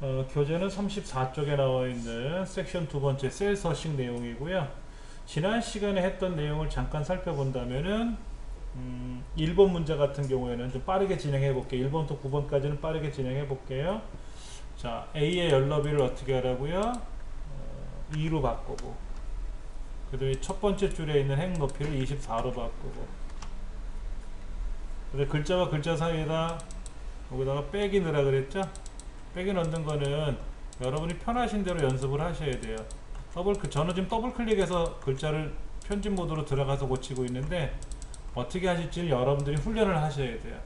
교재는 34쪽에 나와 있는 섹션 두 번째 셀 서식 내용이고요. 지난 시간에 했던 내용을 잠깐 살펴본다면은 1번 문제 같은 경우에는 좀 빠르게 진행해 볼게요. 1번부터 9번까지는 빠르게 진행해 볼게요. 자, A의 열너비를 어떻게 하라고요? 2로 바꾸고, 그 다음에 첫 번째 줄에 있는 행 높이를 24로 바꾸고, 근데 글자와 글자 사이에다 여기다가 빼기 넣으라 그랬죠? 빼기 넣는 거는 여러분이 편하신 대로 연습을 하셔야 돼요. 저는 지금 더블 클릭해서 글자를 편집 모드로 들어가서 고치고 있는데, 어떻게 하실지는 여러분들이 훈련을 하셔야 돼요.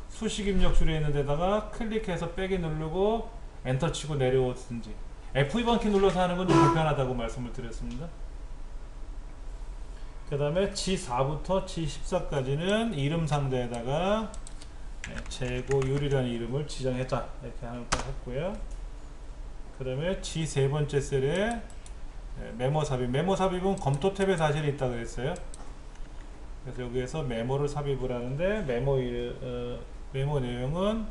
수식 입력줄에 있는 데다가 클릭해서 빼기 누르고 엔터 치고 내려오든지, F2번 키 눌러서 하는 건 좀 불편하다고 말씀을 드렸습니다. 그 다음에 G4부터 G14까지는 이름 상자에다가 재고율이라는 이름을 지정했다, 이렇게 하는 걸 했고요. 그 다음에 G 세 번째 셀에 메모 삽입. 메모 삽입은 검토 탭에 사실 있다고 했어요. 그래서 여기에서 메모를 삽입을 하는데, 메모 내용은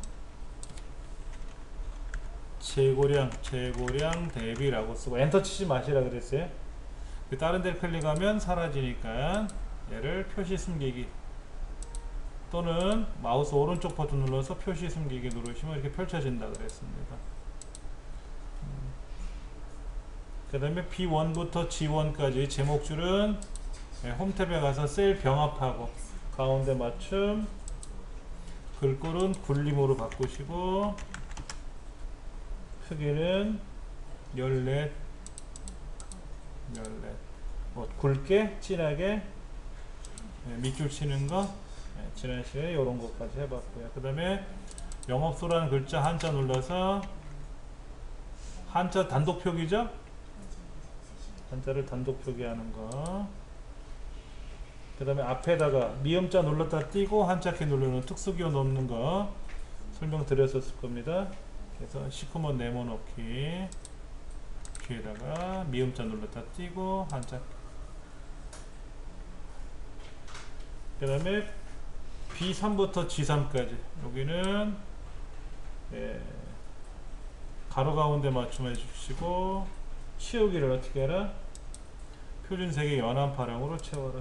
재고량 대비라고 쓰고, 엔터 치지 마시라 그랬어요. 다른 데를 클릭하면 사라지니까 얘를 표시 숨기기, 또는 마우스 오른쪽 버튼 눌러서 표시 숨기기 누르시면 이렇게 펼쳐진다 그랬습니다. 그 다음에 B1부터 G1까지 제목줄은 홈 탭에 가서 셀 병합하고 가운데 맞춤, 글꼴은 굴림으로 바꾸시고, 크기는 14, 굵게 진하게 밑줄 치는 거, 지난 시간에 이런 것까지 해봤고요. 그 다음에 영업소라는 글자 한자 눌러서, 한자 단독 표기죠? 한자를 단독 표기하는 거. 그 다음에 앞에다가 미음자 눌렀다 띄고 한자키 누르는 특수기호 넣는 거 설명드렸었을 겁니다. 그래서 시커먼 네모 넣기, 뒤에다가 미음자 눌렀다 띄고 한자. 그 다음에 B3부터 G3까지 여기는 가로 가운데 맞춤해 주시고, 채우기를 어떻게 해라? 표준색의 연한 파랑으로 채워라.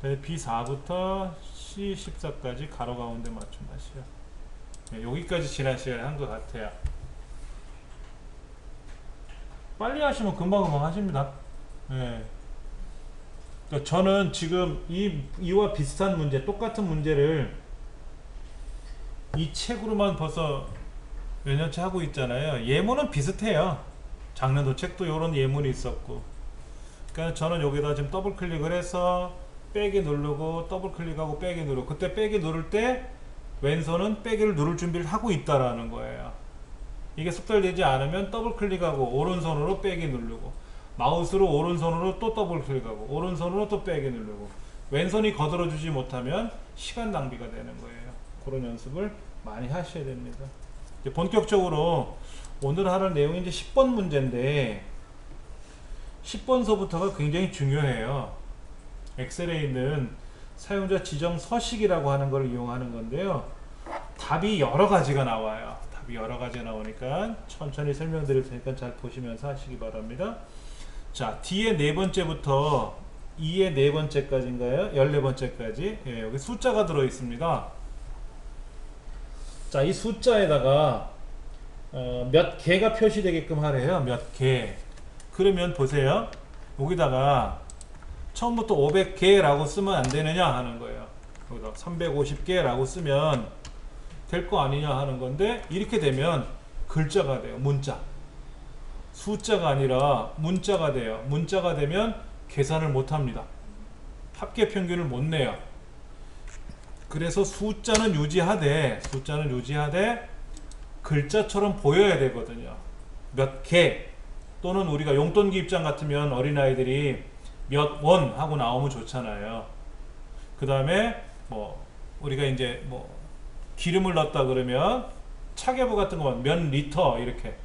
B4부터 C14까지 가로 가운데 맞춤하시오. 여기까지 지난 시간에 한 것 같아요. 빨리 하시면 금방금방 하십니다. 네. 그러니까 저는 지금 이와 비슷한 문제, 똑같은 문제를 이 책으로만 벌써 몇 년째 하고 있잖아요. 예문은 비슷해요. 작년도 책도 이런 예문이 있었고. 그러니까 저는 여기다 지금 더블 클릭을 해서 빼기 누르고, 더블 클릭하고 빼기 누르고, 그때 빼기 누를 때 왼손은 빼기를 누를 준비를 하고 있다라는 거예요. 이게 숙달되지 않으면 더블 클릭하고 오른손으로 빼기 누르고, 마우스로 오른손으로 또 더블 클릭하고 오른손으로 또 빼기 누르고, 왼손이 거들어주지 못하면 시간 낭비가 되는 거예요. 그런 연습을 많이 하셔야 됩니다. 이제 본격적으로 오늘 하는 내용이 이제 10번 문제인데, 10번서부터가 굉장히 중요해요. 엑셀에 있는 사용자 지정 서식이라고 하는 걸 이용하는 건데요. 답이 여러 가지가 나와요. 답이 여러 가지가 나오니까 천천히 설명드릴 테니까 잘 보시면서 하시기 바랍니다. 자, D의 네 번째부터 E의 네 번째까지인가요? 14번째까지. 예, 여기 숫자가 들어 있습니다. 자, 이 숫자에다가 몇 개가 표시되게끔 하래요. 몇 개. 그러면 보세요. 여기다가 처음부터 500개라고 쓰면 안 되느냐 하는 거예요. 여기다 350개라고 쓰면 될 거 아니냐 하는 건데, 이렇게 되면 글자가 돼요. 문자. 숫자가 아니라 문자가 돼요. 문자가 되면 계산을 못 합니다. 합계 평균을 못 내요. 그래서 숫자는 유지하되 글자처럼 보여야 되거든요. 몇 개, 또는 우리가 용돈기 입장 같으면 어린아이들이 몇 원 하고 나오면 좋잖아요. 그 다음에 뭐 우리가 이제 뭐 기름을 넣었다 그러면 차계부 같은 거 몇 리터, 이렇게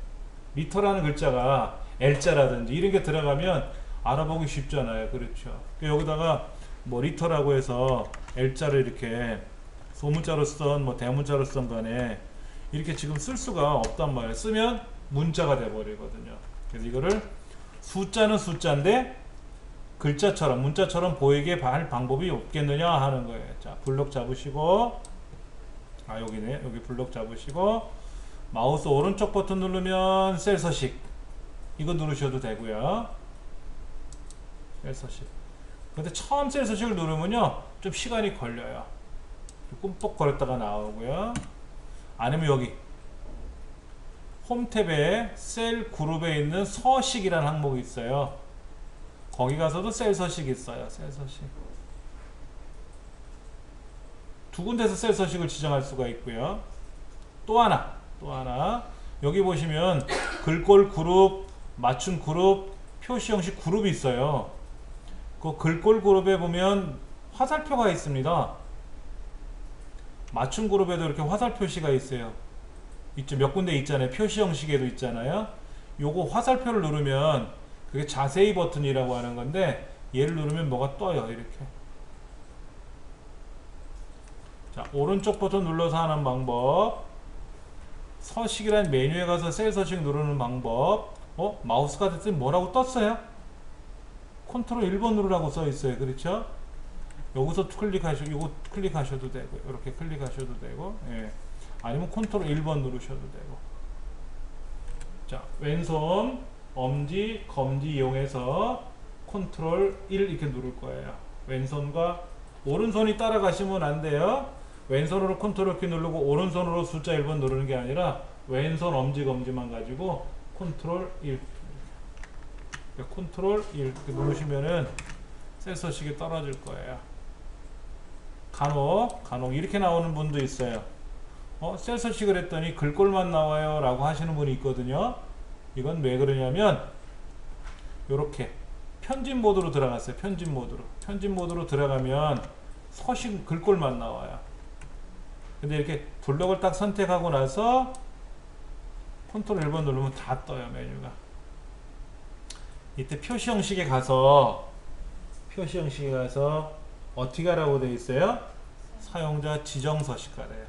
리터라는 글자가 L자라든지 이런 게 들어가면 알아보기 쉽잖아요. 그렇죠. 여기다가 뭐 리터라고 해서 L자를 이렇게 소문자로 쓰던 뭐 대문자로 쓰던 간에 이렇게 지금 쓸 수가 없단 말이에요. 쓰면 문자가 돼버리거든요. 그래서 이거를 숫자는 숫자인데 글자처럼 문자처럼 보이게 할 방법이 없겠느냐 하는 거예요. 자, 블록 잡으시고, 아 여기네, 여기 블록 잡으시고 마우스 오른쪽 버튼 누르면 셀 서식 이거 누르셔도 되고요. 셀 서식. 근데 처음 셀 서식을 누르면요 좀 시간이 걸려요. 꿈뻑 거렸다가 나오고요. 아니면 여기 홈 탭에 셀 그룹에 있는 서식이라는 항목이 있어요. 거기 가서도 셀 서식이 있어요. 셀 서식. 두 군데서 셀 서식을 지정할 수가 있고요. 또 하나 여기 보시면 글꼴 그룹, 맞춤 그룹, 표시 형식 그룹이 있어요. 그 글꼴 그룹에 보면 화살표가 있습니다. 맞춤 그룹에도 이렇게 화살 표시가 있어요. 있죠. 몇 군데 있잖아요. 표시 형식에도 있잖아요. 요거 화살표를 누르면 그게 자세히 버튼이라고 하는 건데 얘를 누르면 뭐가 떠요. 이렇게. 자, 오른쪽 버튼 눌러서 하는 방법. 서식이란 메뉴에 가서 셀 서식 누르는 방법. 마우스가 됐더니 뭐라고 떴어요? 컨트롤 1번 누르라고 써 있어요. 그렇죠? 여기서 이거 클릭하셔도 되고, 이렇게 클릭하셔도 되고, 예. 아니면 컨트롤 1번 누르셔도 되고. 자, 왼손, 엄지, 검지 이용해서 컨트롤 1 이렇게 누를 거예요. 왼손과 오른손이 따라가시면 안 돼요. 왼손으로 컨트롤 키 누르고 오른손으로 숫자 1번 누르는 게 아니라 왼손 엄지 검지만 가지고 컨트롤 1 컨트롤 1 이렇게 누르시면은 셀 서식이 떨어질 거예요. 간혹 이렇게 나오는 분도 있어요. 셀 서식을 했더니 글꼴만 나와요 라고 하시는 분이 있거든요. 이건 왜 그러냐면 요렇게 편집 모드로 들어갔어요. 편집 모드로 들어가면 서식 글꼴만 나와요. 근데 이렇게 블록을 딱 선택하고 나서 컨트롤 1번 누르면 다 떠요. 메뉴가. 이때 표시 형식에 가서 어떻게 하라고 되어 있어요? 사용자 지정 서식 하래요.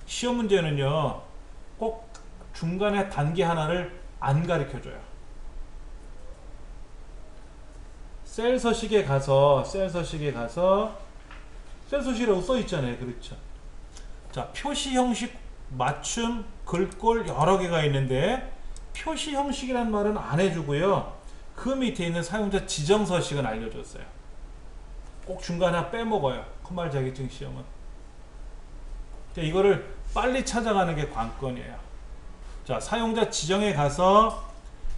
시험 문제는요 꼭 중간에 단계 하나를 안 가르쳐 줘요. 셀 서식에 가서 셀 서식이라고 써 있잖아요. 그렇죠? 자, 표시 형식, 맞춤, 글꼴 여러 개가 있는데 표시 형식이란 말은 안 해주고요. 그 밑에 있는 사용자 지정 서식은 알려줬어요. 꼭 중간에 하나 빼먹어요. 컴말 자격증 시험은. 이거를 빨리 찾아가는 게 관건이에요. 자, 사용자 지정에 가서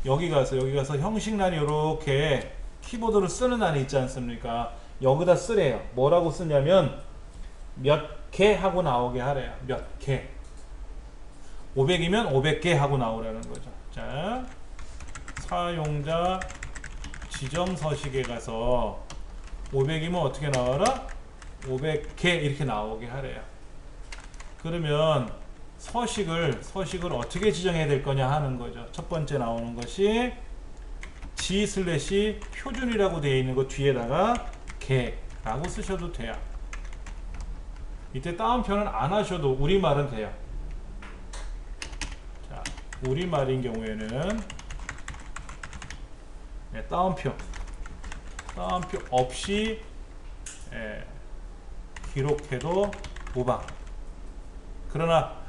여기 가서 형식란이 이렇게 키보드로 쓰는 란이 있지 않습니까? 여기다 쓰래요. 뭐라고 쓰냐면 몇 개 하고 나오게 하래요. 몇 개. 500이면 500개 하고 나오라는 거죠. 자, 사용자 지정 서식에 가서 500이면 어떻게 나와라? 500개 이렇게 나오게 하래요. 그러면 서식을 어떻게 지정해야 될 거냐 하는 거죠. 첫 번째 나오는 것이 G/표준이라고 되어 있는 거 뒤에다가 개라고 쓰셔도 돼요. 이때 따옴표는 안 하셔도 우리말은 돼요. 자, 우리말인 경우에는 따옴표 없이 기록해도 무방. 그러나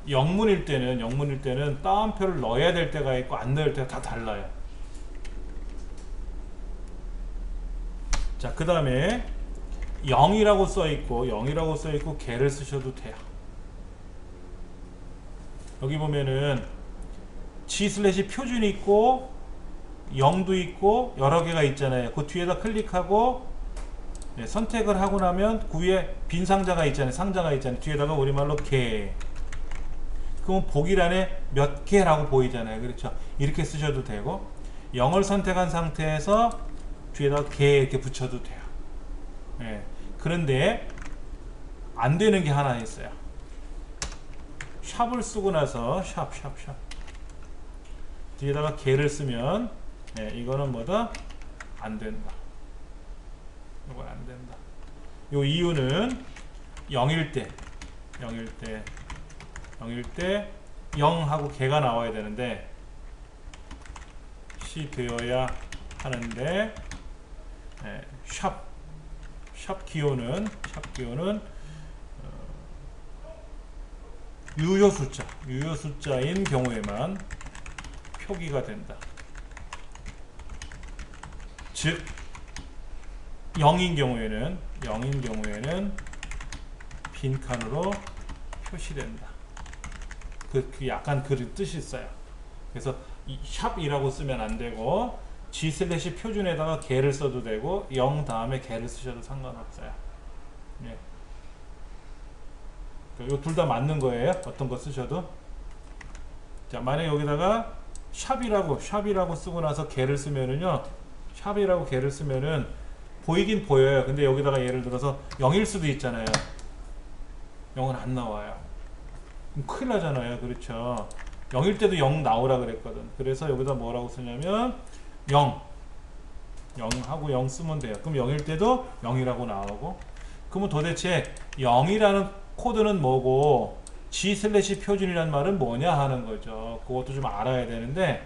영문일 때는 따옴표를 넣어야 될 때가 있고 안 넣을 때가 다 달라요. 자, 그 다음에 0이라고 써있고 개를 쓰셔도 돼요. 여기 보면은 G/표준이 있고 0도 있고 여러 개가 있잖아요. 그 뒤에다 클릭하고 선택을 하고 나면 그 위에 빈 상자가 있잖아요. 뒤에다가 우리말로 개. 그럼 보기란에 몇 개라고 보이잖아요. 그렇죠? 이렇게 쓰셔도 되고 0을 선택한 상태에서 뒤에다가 개 이렇게 붙여도 돼요. 그런데 안 되는 게 하나 있어요. 샵을 쓰고 나서 샵 뒤에다가 개를 쓰면 이거는 뭐다? 안 된다. 이건 안 된다. 요 이유는 0일 때 0일 때 0하고 개가 나와야 되는데 시 되어야 하는데 샵 기호는 유효 숫자인 경우에만 표기가 된다. 즉 0인 경우에는 빈칸으로 표시된다. 그 약간 그 뜻이 있어요. 그래서 이 샵이라고 쓰면 안 되고 G 슬래시 표준에다가 개를 써도 되고 0 다음에 개를 쓰셔도 상관없어요. 예. 이 둘 다 맞는 거예요. 어떤 거 쓰셔도. 자, 만약 여기다가 샵이라고 쓰고 나서 개를 쓰면은요, 샵이라고 개를 쓰면은 보이긴 보여요. 근데 여기다가 예를 들어서 0일 수도 있잖아요. 0은 안 나와요. 그럼 큰일 나잖아요. 그렇죠. 0일 때도 0 나오라 그랬거든. 그래서 여기다 뭐라고 쓰냐면 0하고 0 쓰면 돼요. 그럼 0일 때도 0이라고 나오고, 그러면 도대체 0이라는 코드는 뭐고 G 슬래시 표준이란 말은 뭐냐 하는 거죠. 그것도 좀 알아야 되는데,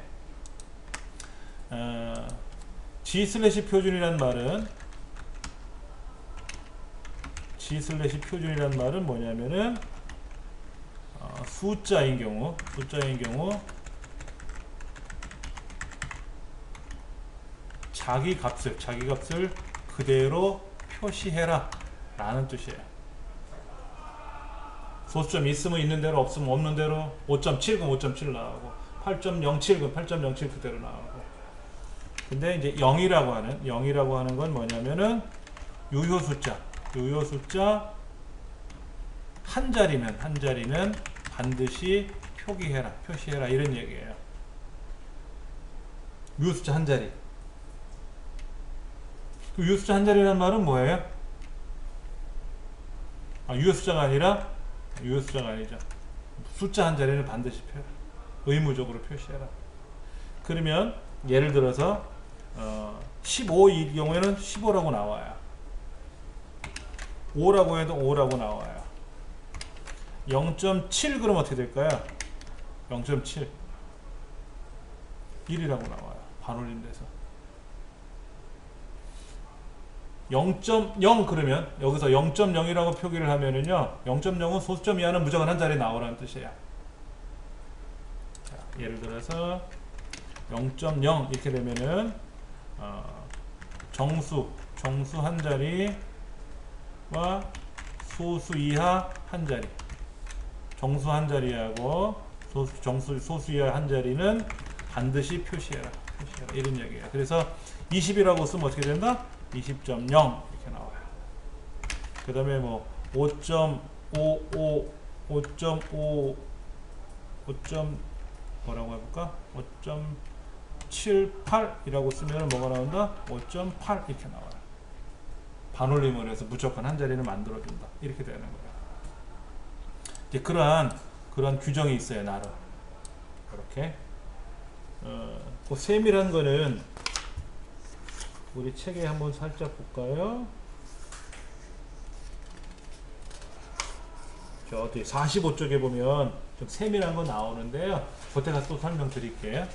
G 슬래시 표준이란 말은 뭐냐면은 숫자인 경우 자기 값을 그대로 표시해라 라는 뜻이에요. 소수점 있으면 있는 대로, 없으면 없는 대로, 5.7 그럼 5.7 나오고, 8.07 그럼 8.07 그대로 나오고. 근데 이제 0이라고 하는 건 뭐냐면은 유효 숫자 한 자리는 반드시 표시해라 이런 얘기예요. 유효 숫자 한 자리. 그 유효 숫자 한 자리라는 말은 뭐예요? 유효 숫자가 아니죠. 숫자 한 자리는 반드시 의무적으로 표시해라. 그러면 예를 들어서 15일 경우에는 15라고 나와요. 5라고 해도 5라고 나와요. 0.7 그럼 어떻게 될까요? 0.7 1이라고 나와요. 반올림돼서 0.0 그러면 여기서 0.0이라고 표기를 하면은요, 0.0은 소수점 이하는 무조건 한 자리 나오라는 뜻이에요. 자, 예를 들어서 0.0 이렇게 되면은 정수 한 자리와 소수 이하 한 자리, 정수 한 자리하고 소수 이하 한 자리는 반드시 표시해라 이런 얘기예요. 그래서 20이라고 쓰면 어떻게 된다? 20.0 이렇게 나와요. 그 다음에 뭐 5.55 뭐라고 해볼까? 5.78이라고 쓰면 뭐가 나온다? 5.8 이렇게 나와요. 반올림을 해서 무조건 한 자리를 만들어준다 이렇게 되는 거예요. 이제 그러한 규정이 있어요. 나름 이렇게 그 세밀한 거는 우리 책에 한번 살짝 볼까요? 저 뒤 45쪽에 보면 좀 세밀한 거 나오는데요. 그때 가서 또 설명드릴게요.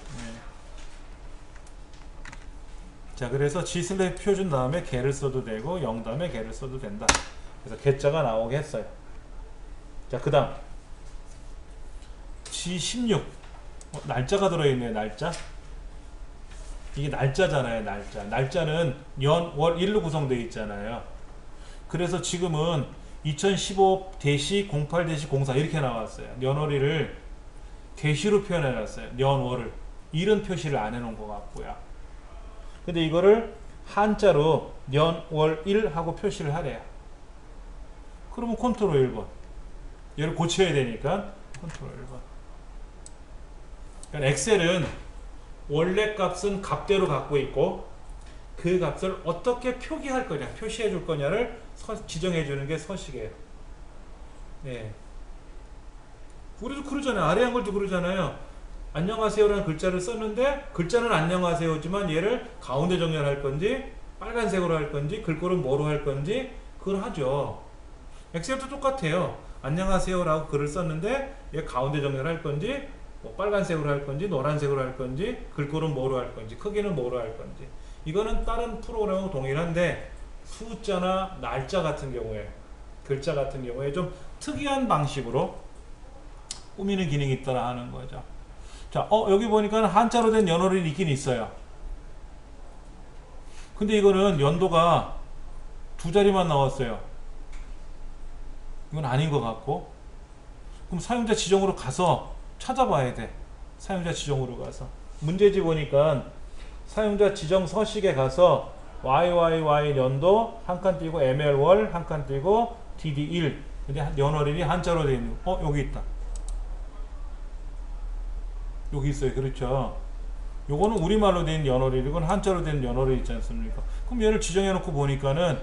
자, 그래서 G 슬래시 표준 다음에 개를 써도 되고 0 다음에 개를 써도 된다. 그래서 개자가 나오게 했어요. 자, 그 다음 G16 날짜가 들어있네요. 날짜. 이게 날짜잖아요. 날짜는 연, 월, 일로 구성되어 있잖아요. 그래서 지금은 2015-08-04 이렇게 나왔어요. 년월일을 개시로 표현해 놨어요. 년월을 일은 표시를 안 해놓은 것 같고요. 근데 이거를 한자로 년월일 하고 표시를 하래요. 그러면 컨트롤 1번. 얘를 고쳐야 되니까 컨트롤 1번. 그러니까 엑셀은 원래 값은 값대로 갖고 있고 그 값을 어떻게 표기할 거냐, 표시해 줄 거냐를 지정해 주는 게 서식이에요. 네. 우리도 그러잖아요. 아래 한글도 그러잖아요. 안녕하세요라는 글자를 썼는데 글자는 안녕하세요지만 얘를 가운데 정렬할 건지 빨간색으로 할 건지 글꼴은 뭐로 할 건지 그걸 하죠. 엑셀도 똑같아요. 안녕하세요라고 글을 썼는데 얘 가운데 정렬 할 건지 뭐 빨간색으로 할 건지 노란색으로 할 건지 글꼴은 뭐로 할 건지 크기는 뭐로 할 건지 이거는 다른 프로그램하고 동일한데 숫자나 날짜 같은 경우에 글자 같은 경우에 좀 특이한 방식으로 꾸미는 기능이 있더라 하는 거죠. 자, 여기 보니까 한자로 된 연월일이 있긴 있어요. 근데 이거는 연도가 두 자리만 나왔어요. 이건 아닌 것 같고, 그럼 사용자 지정으로 가서 찾아봐야 돼. 사용자 지정으로 가서 문제지 보니까 사용자 지정 서식에 가서 YYY 연도 한 칸 띄고 ML월 한 칸 띄고 DD1 근데 연월일이 한자로 되어 있는 여기 있다. 여기 있어요. 그렇죠. 요거는 우리말로 된 연월일, 이건 한자로 된 연월일 있지 않습니까? 그럼 얘를 지정해 놓고 보니까는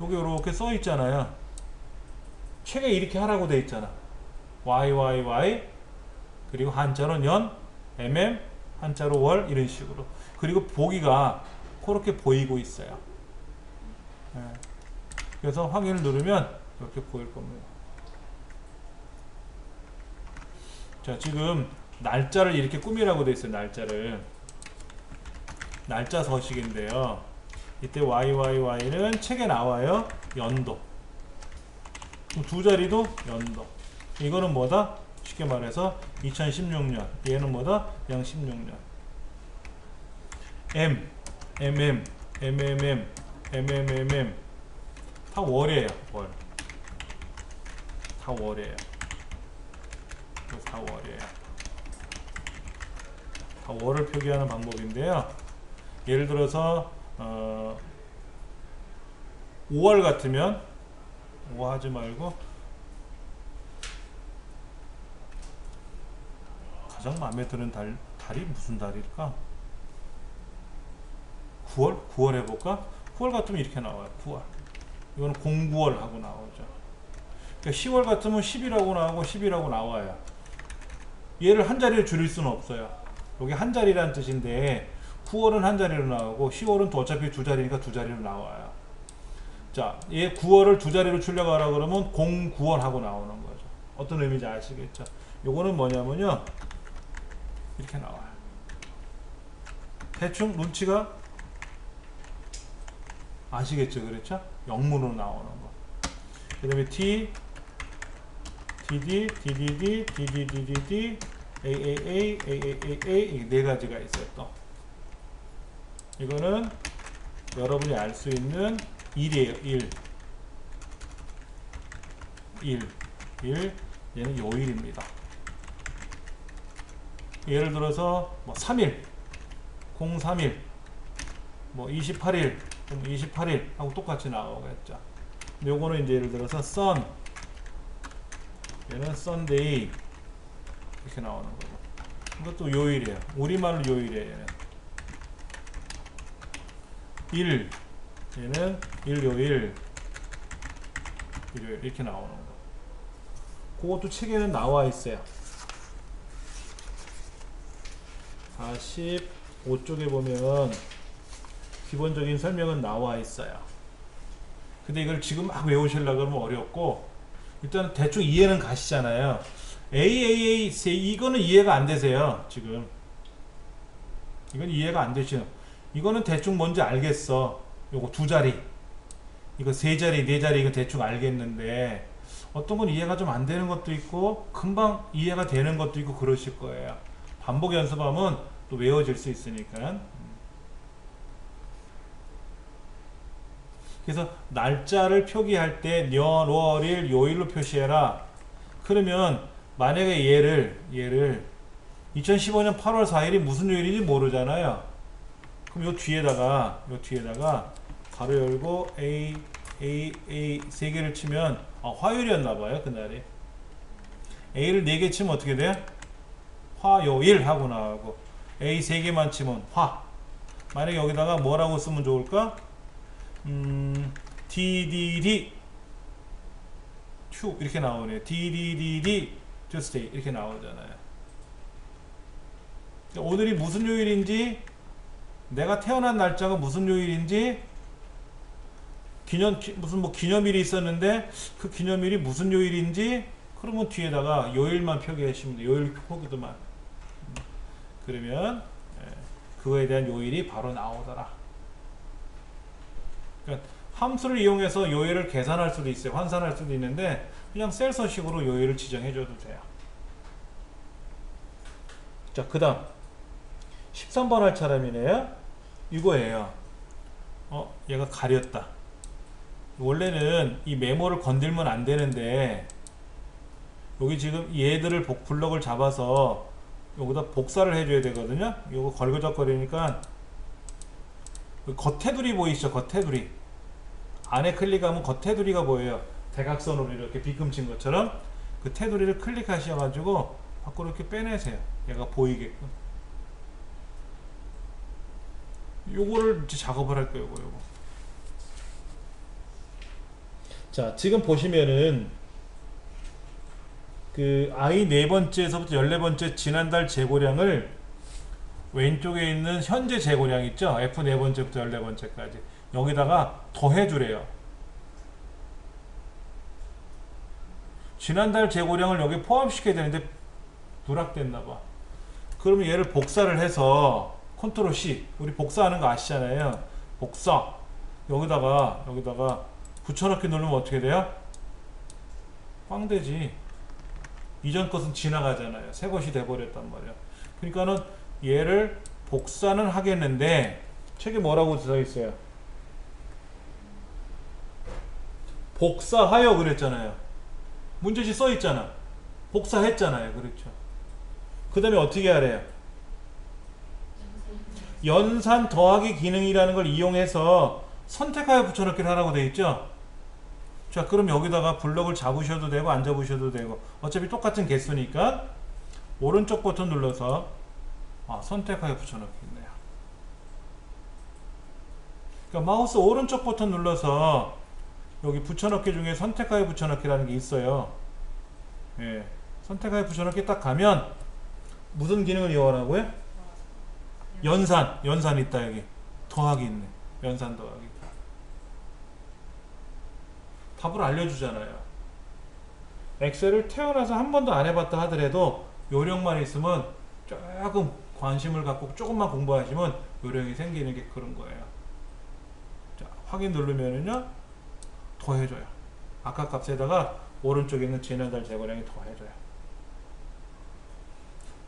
여기 이렇게 써 있잖아요. 책에 이렇게 하라고 돼 있잖아. YYY 그리고 한자로 년, MM 한자로 월 이런 식으로. 그리고 보기가 그렇게 보이고 있어요. 네. 그래서 확인을 누르면 이렇게 보일 겁니다. 자, 지금 날짜를 이렇게 꾸미라고 돼 있어요. 날짜 서식인데요. 이때 YYY는 책에 나와요. 연도. 두 자리도 연도. 이거는 뭐다? 쉽게 말해서 2016년. 얘는 뭐다? 양 16년. M, MM, MMM, MMMM 다 월이에요. 월. 다 월이에요. 다 월이에요. 다 월을 표기하는 방법인데요. 예를 들어서 5월 같으면 5 하지 말고 가장 마음에 드는 달이 무슨 달일까? 9월? 9월 해볼까? 9월 같으면 이렇게 나와요. 9월. 이거는 09월 하고 나오죠. 그러니까 10월 같으면 10이라고 나오고 10이라고 나와요. 얘를 한 자리를 줄일 수는 없어요. 여기 한 자리라는 뜻인데 9월은 한 자리로 나오고 10월은 또 어차피 두 자리니까 두 자리로 나와요. 자, 얘 9월을 두 자리로 줄여가라 그러면 09월 하고 나오는 거죠. 어떤 의미인지 아시겠죠? 요거는 뭐냐면요. 이렇게 나와요. 대충 눈치가 아시겠죠? 그렇죠? 영문으로 나오는 거. 그 다음에 T, DD, DDD, DDDD, AAA, AAAA 네 가지가 있어요. 또 이거는 여러분이 알 수 있는 일이에요. 일. 얘는 요일입니다. 예를 들어서 뭐 3일, 03일, 뭐 28일, 28일 하고 똑같이 나오겠죠. 근데 요거는 이제 예를 들어서 sun, 얘는 Sunday 이렇게 나오는 거고. 이것도 요일이에요. 우리말로 요일이에요. 얘는. 얘는 일요일 이렇게 나오는 거. 그것도 책에는 나와 있어요. 45쪽에 보면 기본적인 설명은 나와 있어요. 근데 이걸 지금 막 외우시려고 그러면 어렵고, 일단 대충 이해는 가시잖아요. AAA 이거는 이해가 안 되세요. 지금 이건 이해가 안 되시죠. 이거는 대충 뭔지 알겠어. 요거 두 자리, 이거 세 자리, 네 자리, 이거 대충 알겠는데 어떤 건 이해가 좀 안 되는 것도 있고 금방 이해가 되는 것도 있고 그러실 거예요. 반복 연습하면 또 외워질 수 있으니까. 그래서 날짜를 표기할 때 년, 월, 일, 요일로 표시해라. 그러면 만약에 얘를 2015년 8월 4일이 무슨 요일인지 모르잖아요. 그럼 요 뒤에다가 가로 열고 A 세 개를 치면 화요일이었나봐요. 그날이. A를 4개 치면 어떻게 돼? 화요일 하고 나오고, A 3개만 치면 화. 만약에 여기다가 뭐라고 쓰면 좋을까? DDD Q 이렇게 나오네요. DDDD Tuesday 이렇게 나오잖아요. 오늘이 무슨 요일인지, 내가 태어난 날짜가 무슨 요일인지 무슨 뭐 기념일이 있었는데 그 기념일이 무슨 요일인지 그러면 뒤에다가 요일만 표기하시면 돼요. 요일 표기도만. 그러면 그거에 대한 요일이 바로 나오더라. 그러니까 함수를 이용해서 요일을 계산할 수도 있어요. 환산할 수도 있는데 그냥 셀 서식으로 요일을 지정해 줘도 돼요. 자, 그 다음 13번 할 차례이네요. 이거예요. 얘가 가렸다. 원래는 이 메모를 건들면 안 되는데 여기 지금 얘들을 블럭을 잡아서 여기다 복사를 해줘야 되거든요. 요거 걸그적거리니까 겉테두리 보이시죠? 겉테두리 안에 클릭하면 겉테두리가 보여요. 대각선으로 이렇게 비금친 것처럼 그 테두리를 클릭하셔가지고 밖으로 이렇게 빼내세요. 얘가 보이게끔. 요거를 이제 작업을 할 거예요. 요거. 자, 지금 보시면은 그 I 네 번째에서부터 14번째 지난달 재고량을 왼쪽에 있는 현재 재고량 있죠? F 네 번째부터 14번째까지 여기다가 더해주래요. 지난달 재고량을 여기 포함시켜야 되는데 누락됐나봐. 그러면 얘를 복사를 해서 컨트롤 C, 우리 복사하는 거 아시잖아요. 복사 여기다가 붙여넣기 누르면 어떻게 돼요? 꽝되지. 이전 것은 지나가잖아요. 새 것이 돼버렸단 말이야. 그러니까는 얘를 복사는 하겠는데 책에 뭐라고 되어 있어요? 복사하여 그랬잖아요. 문제지 써 있잖아. 복사했잖아요. 그렇죠. 그 다음에 어떻게 하래요? 연산 더하기 기능이라는 걸 이용해서 선택하여 붙여넣기를 하라고 되어 있죠. 자, 그럼 여기다가 블럭을 잡으셔도 되고 안 잡으셔도 되고 어차피 똑같은 개수니까 오른쪽 버튼 눌러서 선택하여 붙여넣기네요. 그러니까 마우스 오른쪽 버튼 눌러서 여기 붙여넣기 중에 선택하여 붙여넣기라는 게 있어요. 예, 선택하여 붙여넣기 딱 가면 무슨 기능을 이용하라고요? 연산 있다. 여기 더하기 있네. 연산 더하기. 답을 알려주잖아요. 엑셀을 태어나서 한 번도 안 해봤다 하더라도 요령만 있으면 조금 관심을 갖고 조금만 공부하시면 요령이 생기는 게 그런 거예요. 자, 확인 누르면은요 더해줘요. 아까 값에다가 오른쪽에 있는 지난달 재고량이 더해줘요.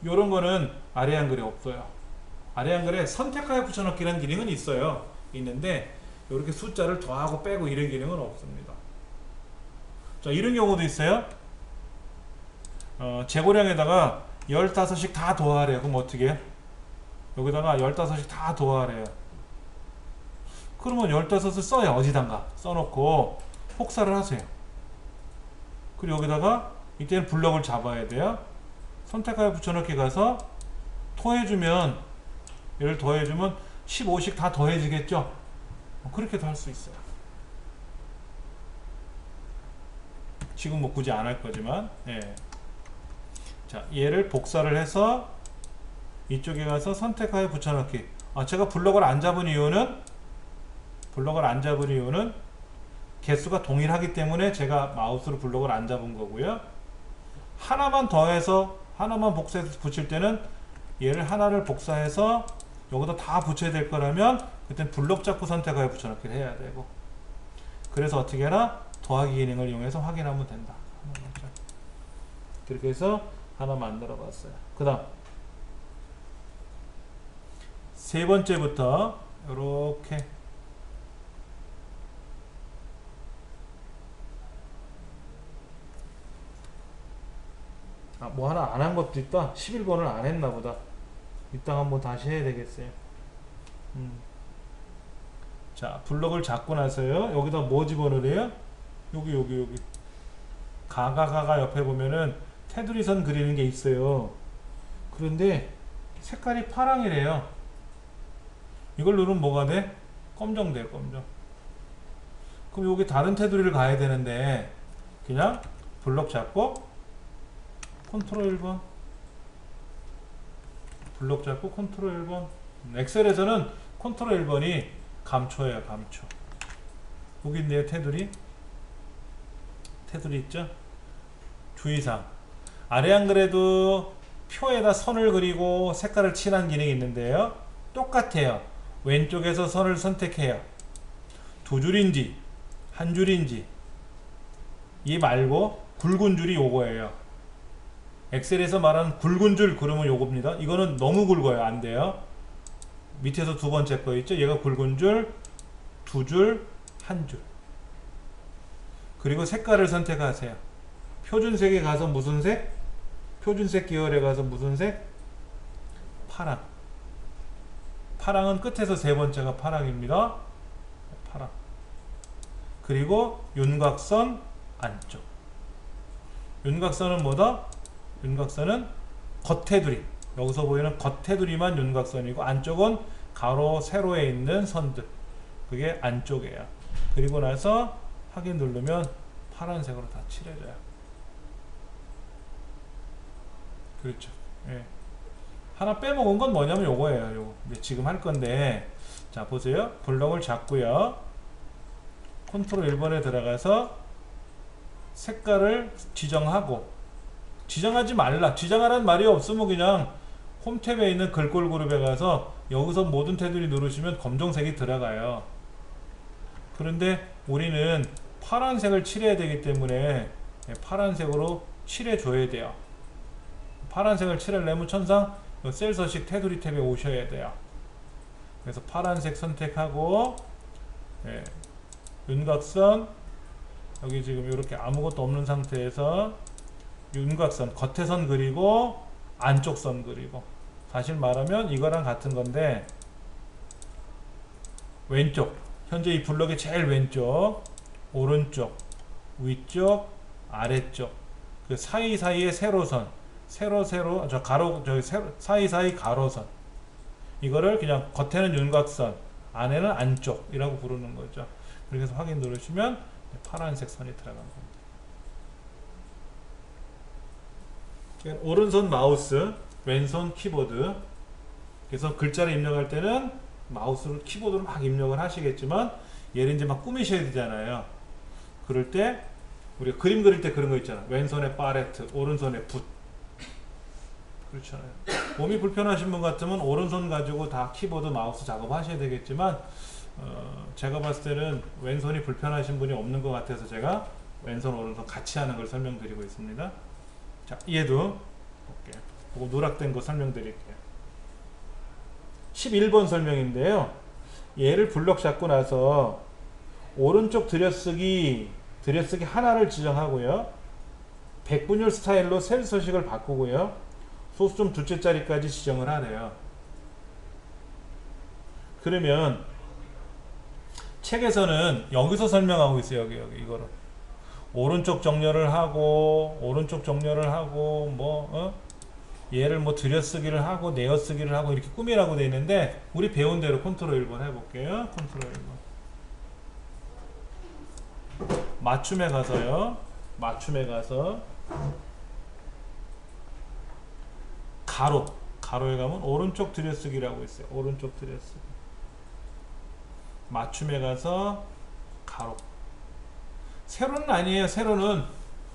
요런 거는 아래 한글에 없어요. 아래 한글에 선택하여 붙여넣기라는 기능은 있어요. 있는데 이렇게 숫자를 더하고 빼고 이런 기능은 없습니다. 자, 이런 경우도 있어요. 재고량에다가 15씩 다 더하래요. 그럼 어떻게 해요? 여기다가 15씩 다 더하래요. 그러면 15을 써요. 어디단가 써놓고 복사를 하세요. 그리고 여기다가 이때는 블럭을 잡아야 돼요. 선택하여 붙여넣기 가서 더해주면 얘를 더해주면 15씩 다 더해지겠죠. 그렇게도 할 수 있어요. 지금 뭐 굳이 안 할 거지만, 예. 자, 얘를 복사를 해서 이쪽에 가서 선택하여 붙여넣기. 제가 블럭을 안 잡은 이유는 개수가 동일하기 때문에 제가 마우스로 블럭을 안 잡은 거고요. 하나만 더해서 하나만 복사해서 붙일 때는 얘를 하나를 복사해서 여기다 다 붙여야 될 거라면 그땐 블럭 잡고 선택하여 붙여넣기를 해야 되고, 그래서 어떻게 해라? 더하기 기능을 이용해서 확인하면 된다. 그렇게 해서 하나 만들어 봤어요. 그 다음 세 번째부터 이렇게 뭐 하나 안 한 것도 있다. 11번을 안 했나 보다. 이따 한번 다시 해야 되겠어요. 자, 블럭을 잡고 나서요. 여기다 뭐 집어넣으래요? 여기 가가 옆에 보면은 테두리 선 그리는 게 있어요. 그런데 색깔이 파랑이래요. 이걸 누르면 뭐가 돼? 검정 돼요. 검정. 그럼 여기 다른 테두리를 가야 되는데 그냥 블럭 잡고 컨트롤 1번, 블럭 잡고 컨트롤 1번. 엑셀에서는 컨트롤 1번이 감초예요. 감초. 여기 있네요. 테두리 있죠. 주의사항, 아래 안 그래도 표에다 선을 그리고 색깔을 칠한 기능이 있는데요. 똑같아요. 왼쪽에서 선을 선택해요. 두 줄인지 한 줄인지, 이 말고 굵은 줄이 요거예요. 엑셀에서 말하는 굵은 줄 그러면 요겁니다. 이거는 너무 굵어요. 안 돼요. 밑에서 두 번째 거 있죠. 얘가 굵은 줄, 두 줄, 한 줄. 그리고 색깔을 선택하세요. 표준색에 가서 무슨 색? 표준색 계열에 가서 무슨 색? 파랑. 파랑은 끝에서 세 번째가 파랑입니다. 파랑. 그리고 윤곽선 안쪽. 윤곽선은 뭐다? 윤곽선은 겉테두리. 여기서 보이는 겉테두리만 윤곽선이고, 안쪽은 가로, 세로에 있는 선들. 그게 안쪽이에요. 그리고 나서 확인 누르면 파란색으로 다 칠해져요. 그렇죠. 예. 하나 빼먹은 건 뭐냐면 요거예요. 요거. 지금 할 건데, 자, 보세요. 블럭을 잡고요. 컨트롤 1번에 들어가서 색깔을 지정하고, 지정하지 말라. 지정하라는 말이 없으면 그냥 홈탭에 있는 글꼴 그룹에 가서 여기서 모든 테두리 누르시면 검정색이 들어가요. 그런데 우리는 파란색을 칠해야 되기 때문에 파란색으로 칠해 줘야 돼요. 파란색을 칠하려면 천상 셀 서식 테두리 탭에 오셔야 돼요. 그래서 파란색 선택하고, 윤곽선, 여기 지금 이렇게 아무것도 없는 상태에서 윤곽선, 겉에 선 그리고 안쪽 선 그리고, 사실 말하면 이거랑 같은 건데, 왼쪽, 현재 이 블럭의 제일 왼쪽, 오른쪽, 위쪽, 아래쪽, 그 사이사이의 세로선, 저 가로, 저기 사이사이 가로선, 이거를 그냥 겉에는 윤곽선, 안에는 안쪽이라고 부르는 거죠. 그래서 확인 누르시면 파란색 선이 들어간 겁니다. 오른손 마우스, 왼손 키보드. 그래서 글자를 입력할 때는 마우스를, 키보드로 막 입력을 하시겠지만, 얘를 이제 막 꾸미셔야 되잖아요. 그럴 때 우리가 그림 그릴 때 그런 거 있잖아. 왼손에 팔레트, 오른손에 붓. 그렇잖아요. 몸이 불편하신 분 같으면 오른손 가지고 다 키보드, 마우스 작업하셔야 되겠지만, 제가 봤을 때는 왼손이 불편하신 분이 없는 것 같아서 제가 왼손, 오른손 같이 하는 걸 설명드리고 있습니다. 자, 얘도 볼게요. 그거 누락된 거 설명드릴게요. 11번 설명인데요. 얘를 블럭 잡고 나서 오른쪽 들여쓰기 하나를 지정하고요. 백분율 스타일로 셀 서식을 바꾸고요. 소수점 두째 자리까지 지정을 하래요. 그러면 책에서는 여기서 설명하고 있어요. 여기 이거를 오른쪽 정렬을 하고, 얘를 뭐 들여쓰기를 하고 내어쓰기를 하고 이렇게 꾸미라고 되어 있는데, 우리 배운 대로 컨트롤 1번 해볼게요. 컨트롤 1번 맞춤에 가서요. 맞춤에 가서 가로에 가면 오른쪽 들여쓰기라고 있어요. 오른쪽 들여쓰기. 맞춤에 가서 가로. 세로는 아니에요. 세로는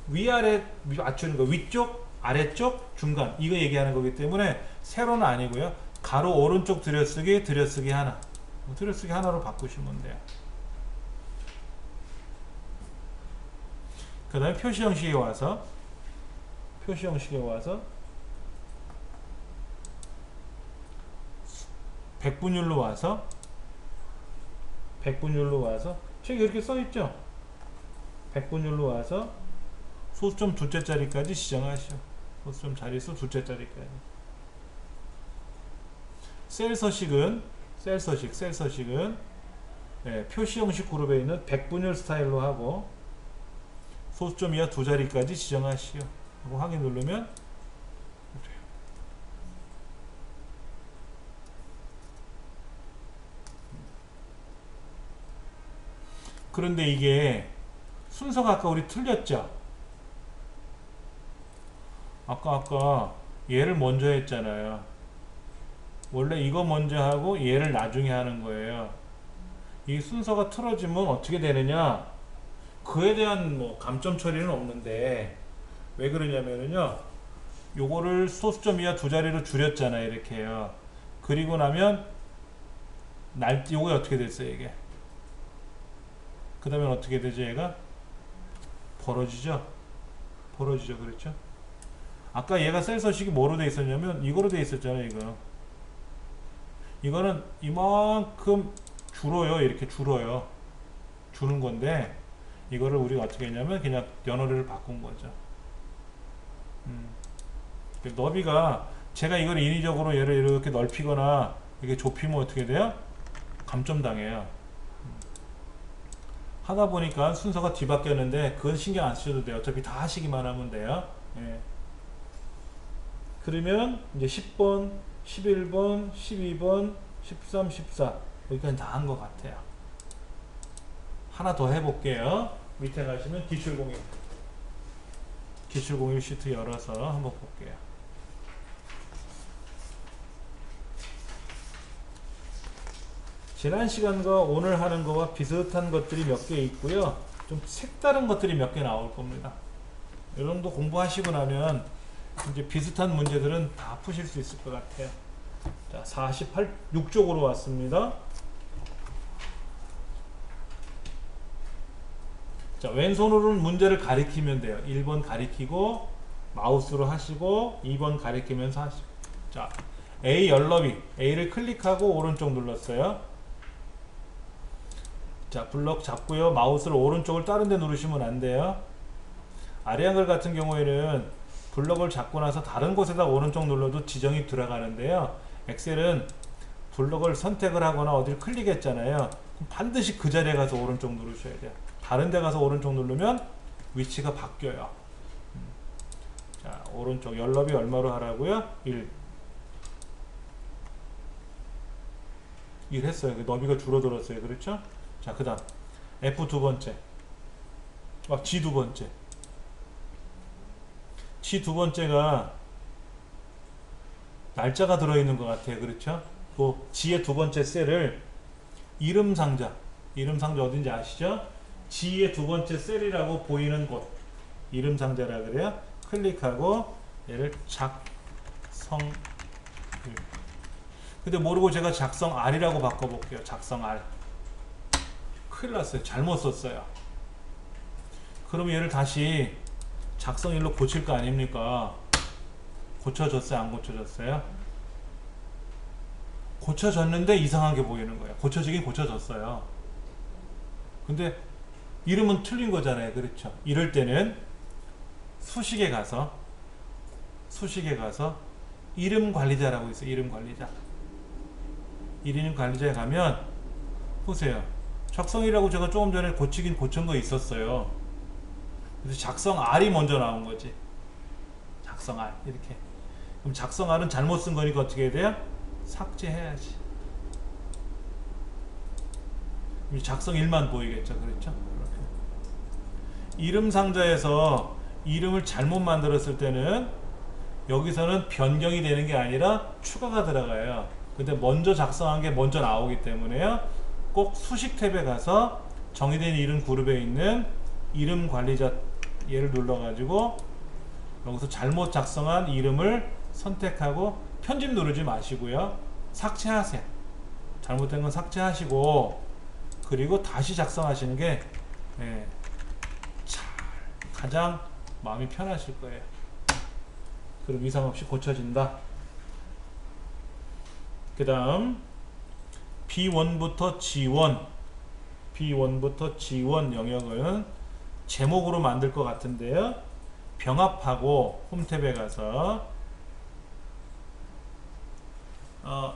위아래 맞추는 거, 위쪽, 아래쪽, 중간, 이거 얘기하는 거기 때문에 세로는 아니고요. 가로 오른쪽 들여쓰기 하나. 들여쓰기 하나로 바꾸시면 돼요. 그 다음에 표시 형식에 와서 백분율로 와서 책에 이렇게 써있죠. 백분율로 와서 소수점 두째 자리까지 지정하시오. 소수점 자릿수 두째 자리까지. 셀 서식은 표시 형식 그룹에 있는 백분율 스타일로 하고, 소수점 이하 두 자리까지 지정하시오. 하고 확인 누르면 그래요. 그런데 이게 순서가 아까 우리 틀렸죠? 아까 얘를 먼저 했잖아요. 원래 이거 먼저 하고 얘를 나중에 하는 거예요. 이 순서가 틀어지면 어떻게 되느냐, 그에 대한 뭐 감점 처리는 없는데 왜 그러냐면은요, 요거를 소수점 이하 두 자리로 줄였잖아요, 이렇게요. 그리고 나면 요게 어떻게 됐어요, 이게. 그 다음에 어떻게 되죠, 얘가? 벌어지죠? 벌어지죠, 그렇죠? 아까 얘가 셀 서식이 뭐로 돼 있었냐면 이거로 돼 있었잖아요, 이거. 이거는 이만큼 줄어요, 이렇게 줄어요. 주는 건데 이거를 우리가 어떻게 했냐면 그냥 연어를 바꾼 거죠. 너비가 제가 이걸 인위적으로 얘를 이렇게 넓히거나 이렇게 좁히면 어떻게 돼요? 감점당해요. 하다 보니까 순서가 뒤바뀌었는데 그건 신경 안 쓰셔도 돼요. 어차피 다 하시기만 하면 돼요. 예. 그러면 이제 10번, 11번, 12번, 13, 14 여기까지 다 한 것 같아요. 하나 더 해볼게요. 밑에 가시면 기출공일 시트 열어서 한번 볼게요. 지난 시간과 오늘 하는 거와 비슷한 것들이 몇 개 있고요. 좀 색다른 것들이 몇 개 나올 겁니다. 이 정도 공부하시고 나면 이제 비슷한 문제들은 다 푸실 수 있을 것 같아요. 자, 6쪽으로 왔습니다. 자, 왼손으로는 문제를 가리키면 돼요. 1번 가리키고 마우스로 하시고 2번 가리키면서 하시고. 자, A 열너비 A를 클릭하고 오른쪽 눌렀어요. 자, 블럭 잡고요. 마우스를 오른쪽을 다른 데 누르시면 안 돼요. 아래 한글 같은 경우에는 블럭을 잡고 나서 다른 곳에다 오른쪽 눌러도 지정이 들어가는데요. 엑셀은 블럭을 선택을 하거나 어디를 클릭했잖아요. 그럼 반드시 그 자리에 가서 오른쪽 누르셔야 돼요. 다른 데 가서 오른쪽 누르면 위치가 바뀌어요. 자, 오른쪽 열너비 얼마로 하라고요? 1 했어요. 너비가 줄어들었어요. 그렇죠? 자, 그 다음 F 두 번째, G 두 번째. G 두 번째가 날짜가 들어있는 것 같아요. 그렇죠? 그 G의 두 번째 셀을 이름 상자 어딘지 아시죠? G의 두 번째 셀이라고 보이는 곳, 이름 상자라 그래요. 클릭하고 얘를 작성일. 근데 모르고 제가 작성 R이라고 바꿔볼게요. 작성 R. 큰일 났어요. 잘못 썼어요. 그럼 얘를 다시 작성 1로 고칠 거 아닙니까? 고쳐졌어요? 안 고쳐졌어요? 고쳐졌는데 이상하게 보이는 거예요. 고쳐지긴 고쳐졌어요. 근데 이름은 틀린 거잖아요. 그렇죠? 이럴 때는 수식에 가서 이름 관리자라고 있어요. 이름 관리자. 이름 관리자에 가면 보세요. 작성이라고 제가 조금 전에 고친 거 있었어요. 그래서 작성 R이 먼저 나온 거지. 작성 R 이렇게. 그럼 작성 R은 잘못 쓴 거니까 어떻게 해야 돼요? 삭제해야지. 작성 1만 보이겠죠. 그렇죠? 이렇게. 이름 상자에서 이름을 잘못 만들었을 때는 여기서는 변경이 되는 게 아니라 추가가 들어가요. 근데 먼저 작성한 게 먼저 나오기 때문에요. 꼭 수식 탭에 가서 정의된 이름 그룹에 있는 이름 관리자 얘를 눌러가지고 여기서 잘못 작성한 이름을 선택하고 편집 누르지 마시고요. 삭제하세요. 잘못된 건 삭제하시고 그리고 다시 작성하시는 게 가장 마음이 편하실 거예요. 그럼 이상 없이 고쳐진다. 그 다음 B1부터 G1 영역은 제목으로 만들 것 같은데요. 병합하고 홈탭에 가서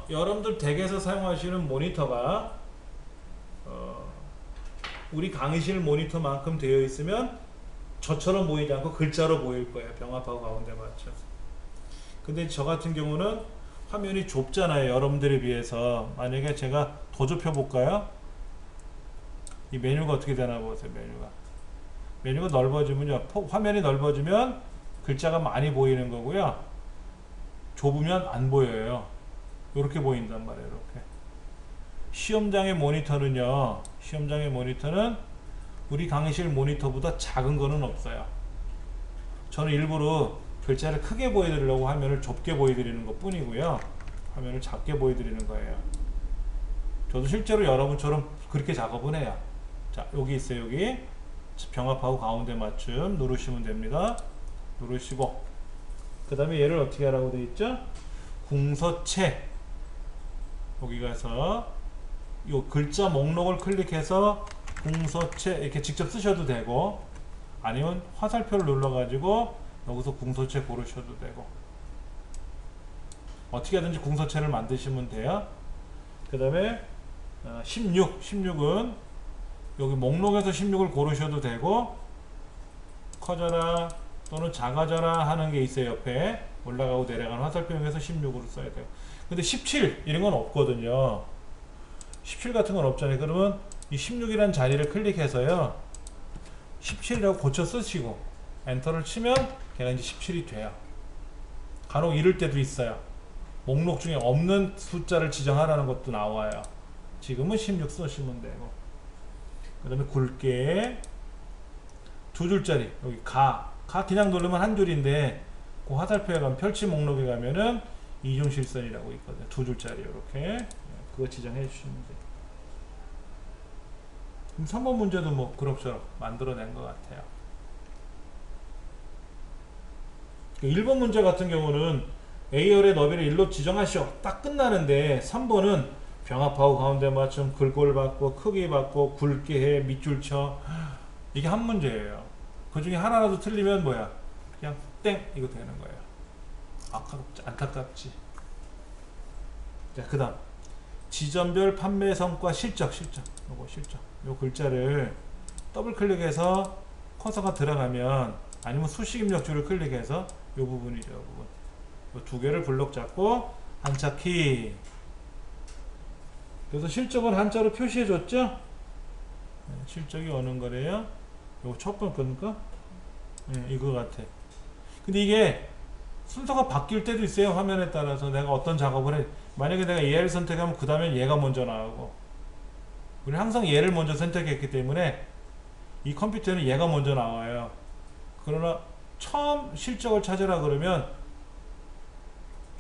여러분들 댁에서 사용하시는 모니터가 우리 강의실 모니터만큼 되어 있으면 저처럼 보이지 않고 글자로 보일 거예요. 병합하고 가운데 맞춰서. 근데 저 같은 경우는 화면이 좁잖아요. 여러분들에 비해서. 만약에 제가 더 좁혀 볼까요? 이 메뉴가 어떻게 되나 보세요. 메뉴가 넓어지면요, 화면이 넓어지면 글자가 많이 보이는 거고요. 좁으면 안 보여요. 이렇게 보인단 말이에요. 이렇게 시험장의 모니터는요, 시험장의 모니터는 우리 강의실 모니터보다 작은 거는 없어요. 저는 일부러 글자를 크게 보여드리려고 화면을 좁게 보여드리는 것 뿐이고요. 화면을 작게 보여드리는 거예요. 저도 실제로 여러분처럼 그렇게 작업은 해요. 자, 여기 있어요. 여기 병합하고 가운데 맞춤 누르시면 됩니다. 누르시고 그 다음에 얘를 어떻게 하라고 되어 있죠? 궁서체, 여기 가서 요 글자 목록을 클릭해서 궁서체 이렇게 직접 쓰셔도 되고, 아니면 화살표를 눌러 가지고 여기서 궁서체 고르셔도 되고, 어떻게 하든지 궁서체를 만드시면 돼요. 그 다음에 16은 여기 목록에서 16을 고르셔도 되고, 커져라 또는 작아져라 하는 게 있어요. 옆에 올라가고 내려가는 화살표 이용해서 16으로 써야 돼요. 근데 17 이런 건 없거든요. 17 같은 건 없잖아요. 그러면 이 16이라는 자리를 클릭해서요 17이라고 고쳐 쓰시고 엔터를 치면 걔가 이제 17이 돼요. 간혹 이럴 때도 있어요. 목록 중에 없는 숫자를 지정하라는 것도 나와요. 지금은 16 쓰시면 되고, 그 다음에 굵게 두 줄짜리 여기 가 그냥 누르면 한 줄인데, 그 화살표에 가면 펼치 목록에 가면은 이중실선이라고 있거든요. 두 줄짜리 이렇게 그거 지정해 주시면 돼요. 그럼 3번 문제도 뭐 그럭저럭 만들어낸 것 같아요. 1번 문제 같은 경우는 A열의 너비를 1로 지정하시오. 딱 끝나는데 3번은 병합하고 가운데 맞춤, 글꼴 바꿔, 크기 바꿔, 굵게 해, 밑줄 쳐. 이게 한 문제예요. 그 중에 하나라도 틀리면 뭐야? 그냥 땡! 이거 되는 거예요. 안타깝지. 자, 그 다음 지점별 판매 성과 실적. 요거 실적. 요 글자를 더블 클릭해서 커서가 들어가면, 아니면 수식 입력줄을 클릭해서 요 부분이죠. 요 부분. 요 두 개를 블록 잡고 한자 키. 그래서 실적을 한자로 표시해 줬죠? 실적이 어느 거래요? 요거 첫 번 건가? 이거 같아. 근데 이게 순서가 바뀔 때도 있어요. 화면에 따라서 내가 어떤 작업을 해. 만약에 내가 얘를 선택하면 그 다음엔 얘가 먼저 나오고, 우리는 항상 얘를 먼저 선택했기 때문에 이 컴퓨터에는 얘가 먼저 나와요. 그러나 처음 실적을 찾으라 그러면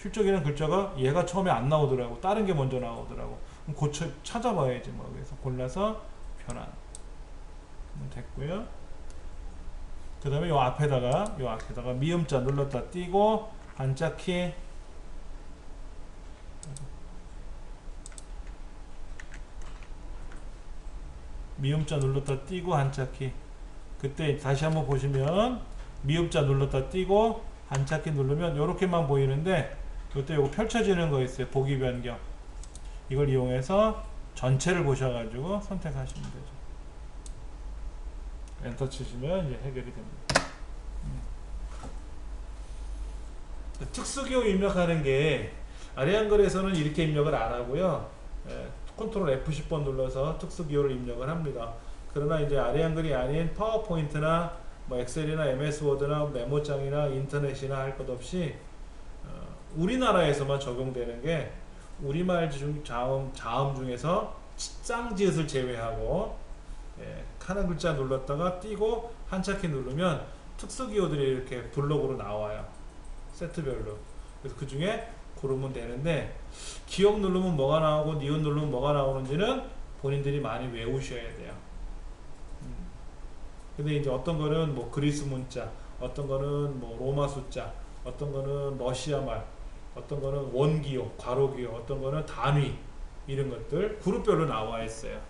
실적이라는 글자가 얘가 처음에 안 나오더라고. 다른 게 먼저 나오더라고. 그럼 고쳐 찾아봐야지 뭐. 그래서 골라서 변환 됐고요. 그 다음에 요 앞에다가 미음자 눌렀다 띄고 한자키, 미음자 눌렀다 띄고 한자키. 그때 다시 한번 보시면 미음자 눌렀다 띄고 한자키 누르면 요렇게만 보이는데, 이때 요거 펼쳐지는 거 있어요. 보기 변경. 이걸 이용해서 전체를 보셔가지고 선택하시면 되죠. 엔터 치시면 이제 해결이 됩니다. 특수기호 입력하는 게 아래 한글에서는 이렇게 입력을 안 하고요. 컨트롤 F10번 눌러서 특수기호를 입력을 합니다. 그러나 이제 아래 한글이 아닌 파워포인트나 뭐 엑셀이나 MS 워드나 메모장이나 인터넷이나 할 것 없이 우리나라에서만 적용되는 게, 우리말 자음 중에서 짱지읒을 제외하고 하나 글자 눌렀다가 띄고 한자키 누르면 특수기호들이 이렇게 블록으로 나와요. 세트별로. 그래서 그 중에 고르면 되는데, 기억 누르면 뭐가 나오고 니은 누르면 뭐가 나오는지는 본인들이 많이 외우셔야 돼요. 근데 이제 어떤 거는 뭐 그리스 문자, 어떤 거는 뭐 로마 숫자, 어떤 거는 러시아 말, 어떤 거는 원기호, 괄호기호, 어떤 거는 단위, 이런 것들 그룹별로 나와 있어요.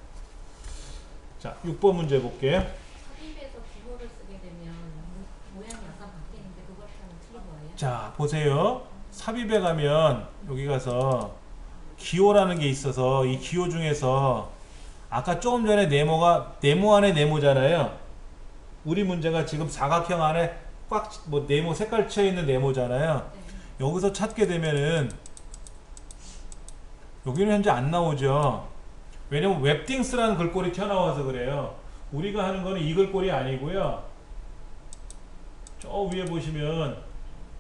자, 6번 문제 볼게요. 삽입에서 기호를 쓰게 되면 모양이 약간 바뀌는데 그것처럼 틀린 거예요? 자, 보세요. 삽입에 가면 여기 가서 기호라는 게 있어서, 이 기호 중에서 아까 조금 전에 네모가 네모 안에 네모잖아요. 우리 문제가 지금 사각형 안에 꽉 뭐 네모 색깔 쳐 있는 네모잖아요. 네. 여기서 찾게 되면은 여기는 현재 안 나오죠. 왜냐면 웹띵스라는 글꼴이 튀어나와서 그래요. 우리가 하는 거는 이 글꼴이 아니고요. 저 위에 보시면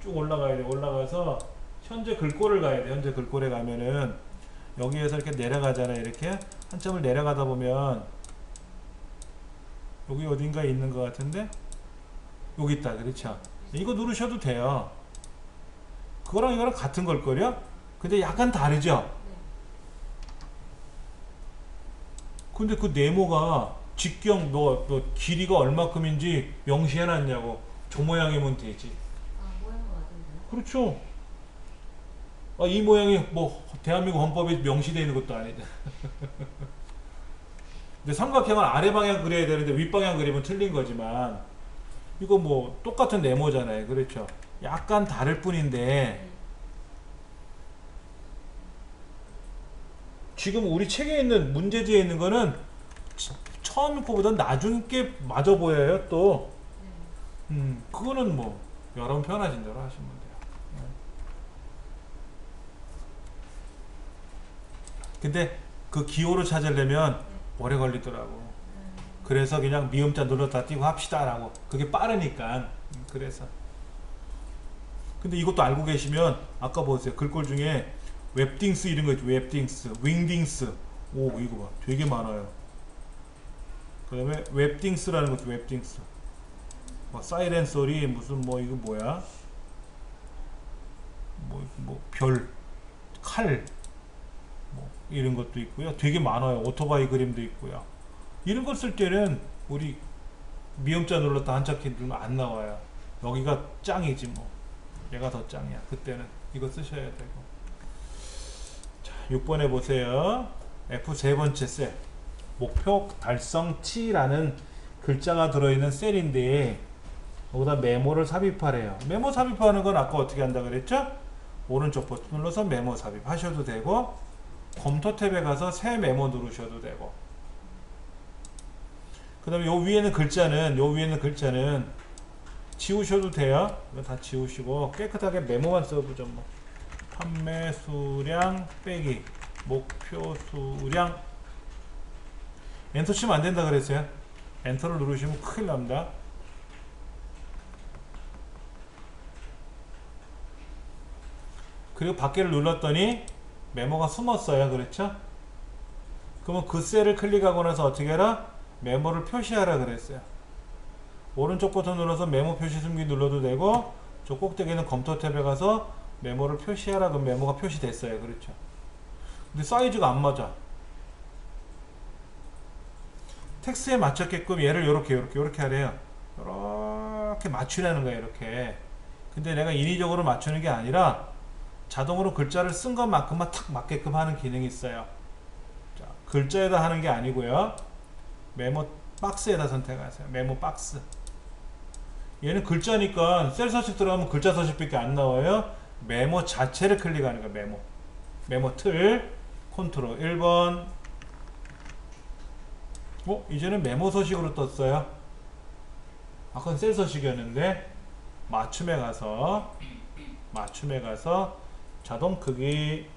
쭉 올라가야 돼. 올라가서 현재 글꼴을 가야 돼. 현재 글꼴에 가면은 여기에서 이렇게 내려가잖아요. 이렇게 한참을 내려가다 보면 여기 어딘가에 있는 것 같은데 여기 있다. 그렇죠? 이거 누르셔도 돼요. 그거랑 이거랑 같은 걸걸요? 근데 약간 다르죠? 네. 근데 그 네모가 직경 너 길이가 얼마큼인지 명시해놨냐고. 저 모양이면 되지. 아, 모양은 맞은데요? 그렇죠. 아, 이 모양이 뭐 대한민국 헌법에 명시되어 있는 것도 아닌데. 근데 삼각형은 아래 방향 그려야 되는데 윗방향 그리면 틀린 거지만 이거 뭐 똑같은 네모잖아요. 그렇죠. 약간 다를 뿐인데 네. 지금 우리 책에 있는 문제지에 있는 거는 처음 거보다 나중 게 맞아 보여요. 또 네. 그거는 뭐 여러분 편하신 대로 하시면 돼요. 네. 근데 그 기호를 찾으려면 네. 오래 걸리더라고. 그래서 그냥 미음자 눌렀다 띄고 합시다 라고. 그게 빠르니까. 그래서 근데 이것도 알고 계시면 아까 보세요. 글꼴 중에 웹딩스 이런 거 있죠. 웹딩스, 윙딩스. 오, 이거 봐. 되게 많아요. 그 다음에 웹딩스라는 것도 웹딩스. 뭐 사이렌 소리 무슨 뭐 이거 뭐야? 뭐 별, 칼 뭐 이런 것도 있고요. 되게 많아요. 오토바이 그림도 있고요. 이런 걸 쓸 때는 우리 미음자 눌렀다 한자 키 누르면 안 나와요. 여기가 짱이지 뭐. 얘가 더 짱이야. 그때는 이거 쓰셔야 되고. 자, 6번에 보세요. F 세 번째 셀. 목표 달성치라는 글자가 들어있는 셀인데 여기다 메모를 삽입하래요. 메모 삽입하는 건 아까 어떻게 한다 그랬죠? 오른쪽 버튼 눌러서 메모 삽입하셔도 되고 검토 탭에 가서 새 메모 누르셔도 되고 그 다음에 요 위에는 글자는 지우셔도 돼요. 이거 다 지우시고 깨끗하게 메모만 써보죠. 뭐. 판매 수량 빼기 목표 수량 엔터 치면 안 된다 그랬어요. 엔터를 누르시면 큰일 납니다. 그리고 밖에를 눌렀더니 메모가 숨었어요. 그렇죠? 그러면 그 셀을 클릭하고 나서 어떻게 해라? 메모를 표시하라 그랬어요. 오른쪽 버튼 눌러서 메모 표시 숨기 눌러도 되고 저 꼭대기는 검토 탭에 가서 메모를 표시하라. 그럼 메모가 표시됐어요. 그렇죠? 근데 사이즈가 안 맞아. 텍스트에 맞췄게끔 얘를 요렇게 하래요. 이렇게 맞추라는 거예요. 이렇게. 근데 내가 인위적으로 맞추는 게 아니라 자동으로 글자를 쓴 것만큼만 탁 맞게끔 하는 기능이 있어요. 자, 글자에다 하는 게 아니고요. 메모 박스에다 선택하세요. 메모 박스. 얘는 글자니까 셀 서식 들어가면 글자 서식밖에 안 나와요. 메모 자체를 클릭하는 거예요. 메모. 메모 틀 컨트롤 1번. 이제는 메모 서식으로 떴어요. 아까는 셀 서식이었는데 맞춤에 가서 자동 크기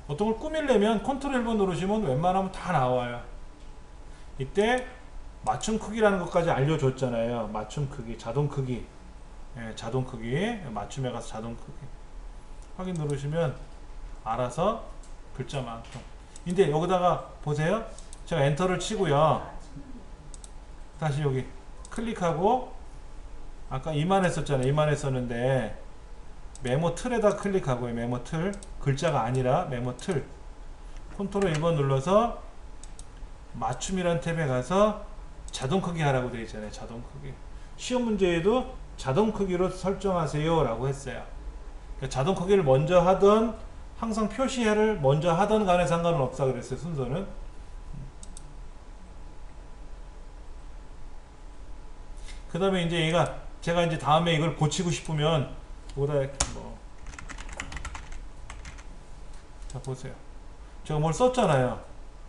어떤 걸 꾸밀려면 컨트롤 1번 누르시면 웬만하면 다 나와요. 이때 맞춤 크기라는 것까지 알려줬잖아요. 맞춤 크기, 자동 크기. 자동 크기. 맞춤에 가서 자동 크기. 확인 누르시면 알아서 글자만큼. 근데 여기다가 보세요. 제가 엔터를 치고요. 다시 여기 클릭하고 아까 이만했었잖아요. 이만했었는데 메모 틀에다 클릭하고요. 메모 틀. 글자가 아니라 메모 틀. 컨트롤 1번 눌러서 맞춤이란 탭에 가서 자동 크기 하라고 되어 있잖아요. 자동 크기. 시험 문제에도 자동 크기로 설정하세요 라고 했어요. 그러니까 자동 크기를 먼저 하던 항상 표시를 먼저 하던 간에 상관은 없다 그랬어요. 순서는. 그 다음에 이제 제가 이제 다음에 이걸 고치고 싶으면 보다 자 보세요. 제가 뭘 썼잖아요.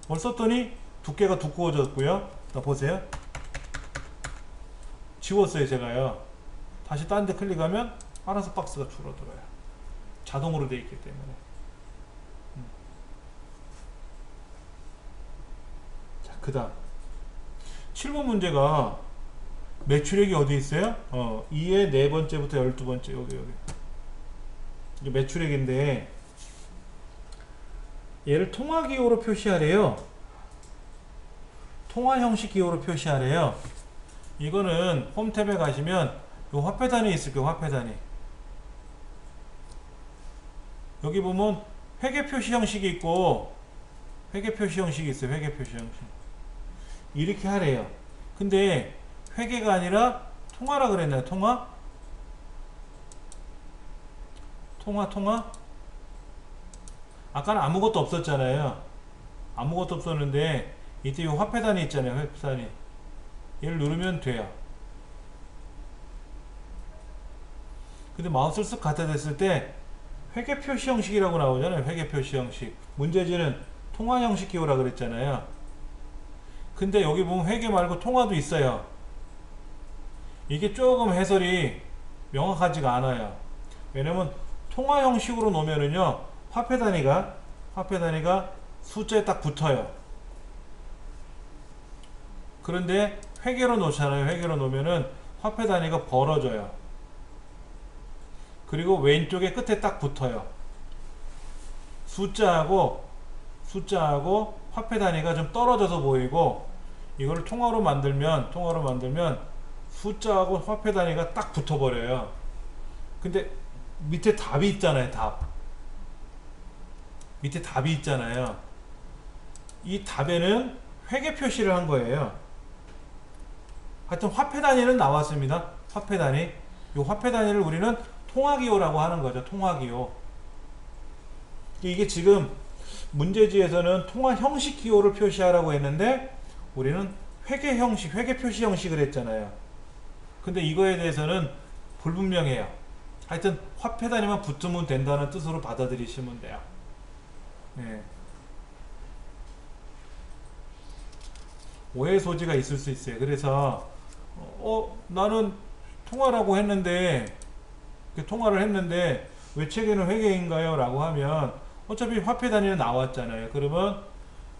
뭘 썼더니 두께가 두꺼워졌고요. 자 보세요. 지웠어요. 제가요. 다시 딴 데 클릭하면 알아서 박스가 줄어들어요. 자동으로 되어 있기 때문에. 자, 그 다음 7번 문제가 매출액이 어디 있어요? 2의 네 번째부터 12번째 여기 이제 매출액인데 얘를 통화 기호로 표시하래요. 통화 형식 기호로 표시하래요. 이거는 홈 탭에 가시면 요 화폐 단위 있을 거예요. 화폐 단위. 여기 보면 회계 표시 형식이 있고 회계 표시 형식이 있어요. 회계 표시 형식. 이렇게 하래요. 근데 회계가 아니라 통화라 그랬나요? 통화? 통화? 아까는 아무것도 없었잖아요. 아무것도 없었는데 이때 이 화폐 단위 있잖아요. 화폐 단위. 얘를 누르면 돼요. 근데 마우스를 쓱 갖다 댔을 때 회계 표시 형식이라고 나오잖아요. 회계 표시 형식. 문제지는 통화 형식 기호라 그랬잖아요. 근데 여기 보면 회계 말고 통화도 있어요. 이게 조금 해설이 명확하지가 않아요. 왜냐면 통화 형식으로 놓으면은요, 화폐 단위가 숫자에 딱 붙어요. 그런데 회계로 놓잖아요. 회계로 놓으면은 화폐 단위가 벌어져요. 그리고 왼쪽에 끝에 딱 붙어요. 숫자하고 화폐 단위가 좀 떨어져서 보이고, 이걸 통화로 만들면 숫자하고 화폐 단위가 딱 붙어버려요. 근데 밑에 답이 있잖아요. 밑에 답이 있잖아요. 이 답에는 회계 표시를 한 거예요. 하여튼 화폐 단위는 나왔습니다. 화폐 단위. 이 화폐 단위를 우리는 통화기호라고 하는 거죠. 통화기호. 이게 지금 문제지에서는 통화 형식 기호를 표시하라고 했는데 우리는 회계 형식, 회계 표시 형식을 했잖아요. 근데 이거에 대해서는 불분명해요. 하여튼 화폐 단위만 붙으면 된다는 뜻으로 받아들이시면 돼요. 네. 오해 소지가 있을 수 있어요. 그래서 나는 통화라고 했는데 통화를 했는데 왜 책에는 회계인가요? 라고 하면 어차피 화폐 단위는 나왔잖아요. 그러면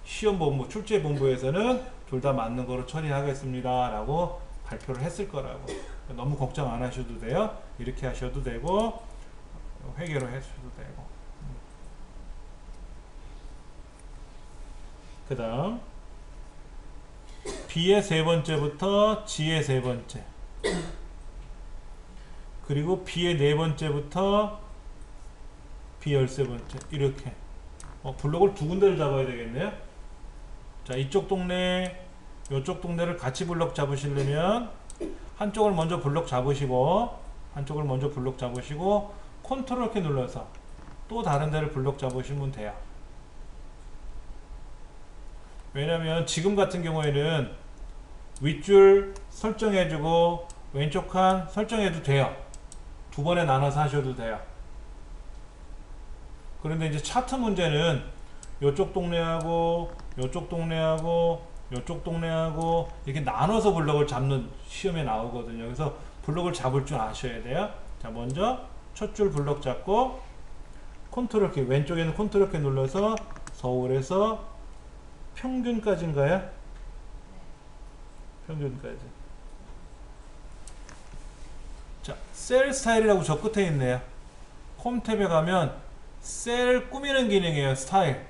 시험본부, 출제본부에서는 둘 다 맞는 거로 처리하겠습니다 라고 발표를 했을 거라고. 너무 걱정 안 하셔도 돼요. 이렇게 하셔도 되고 회계로 하셔도 되고. 그 다음 B의 세 번째부터 G의 세 번째, 그리고 B의 네 번째부터 B 13번째, 이렇게 블록을 두 군데를 잡아야 되겠네요. 자, 이쪽 동네 이쪽 동네를 같이 블록 잡으시려면 한쪽을 먼저 블록 잡으시고 컨트롤 키 눌러서 또 다른 데를 블록 잡으시면 돼요. 왜냐면 지금 같은 경우에는 윗줄 설정해주고 왼쪽 칸 설정해도 돼요. 두 번에 나눠서 하셔도 돼요. 그런데 이제 차트 문제는 요쪽 동네하고 요쪽 동네하고 요쪽 동네하고 이렇게 나눠서 블록을 잡는 시험에 나오거든요. 그래서 블록을 잡을 줄 아셔야 돼요. 자, 먼저 첫 줄 블록 잡고 컨트롤 키, 왼쪽에는 컨트롤 키 눌러서 서울에서 평균까지인가요? 평균까지. 자, 셀 스타일이라고 저 끝에 있네요. 홈 탭에 가면 셀 꾸미는 기능이에요. 스타일.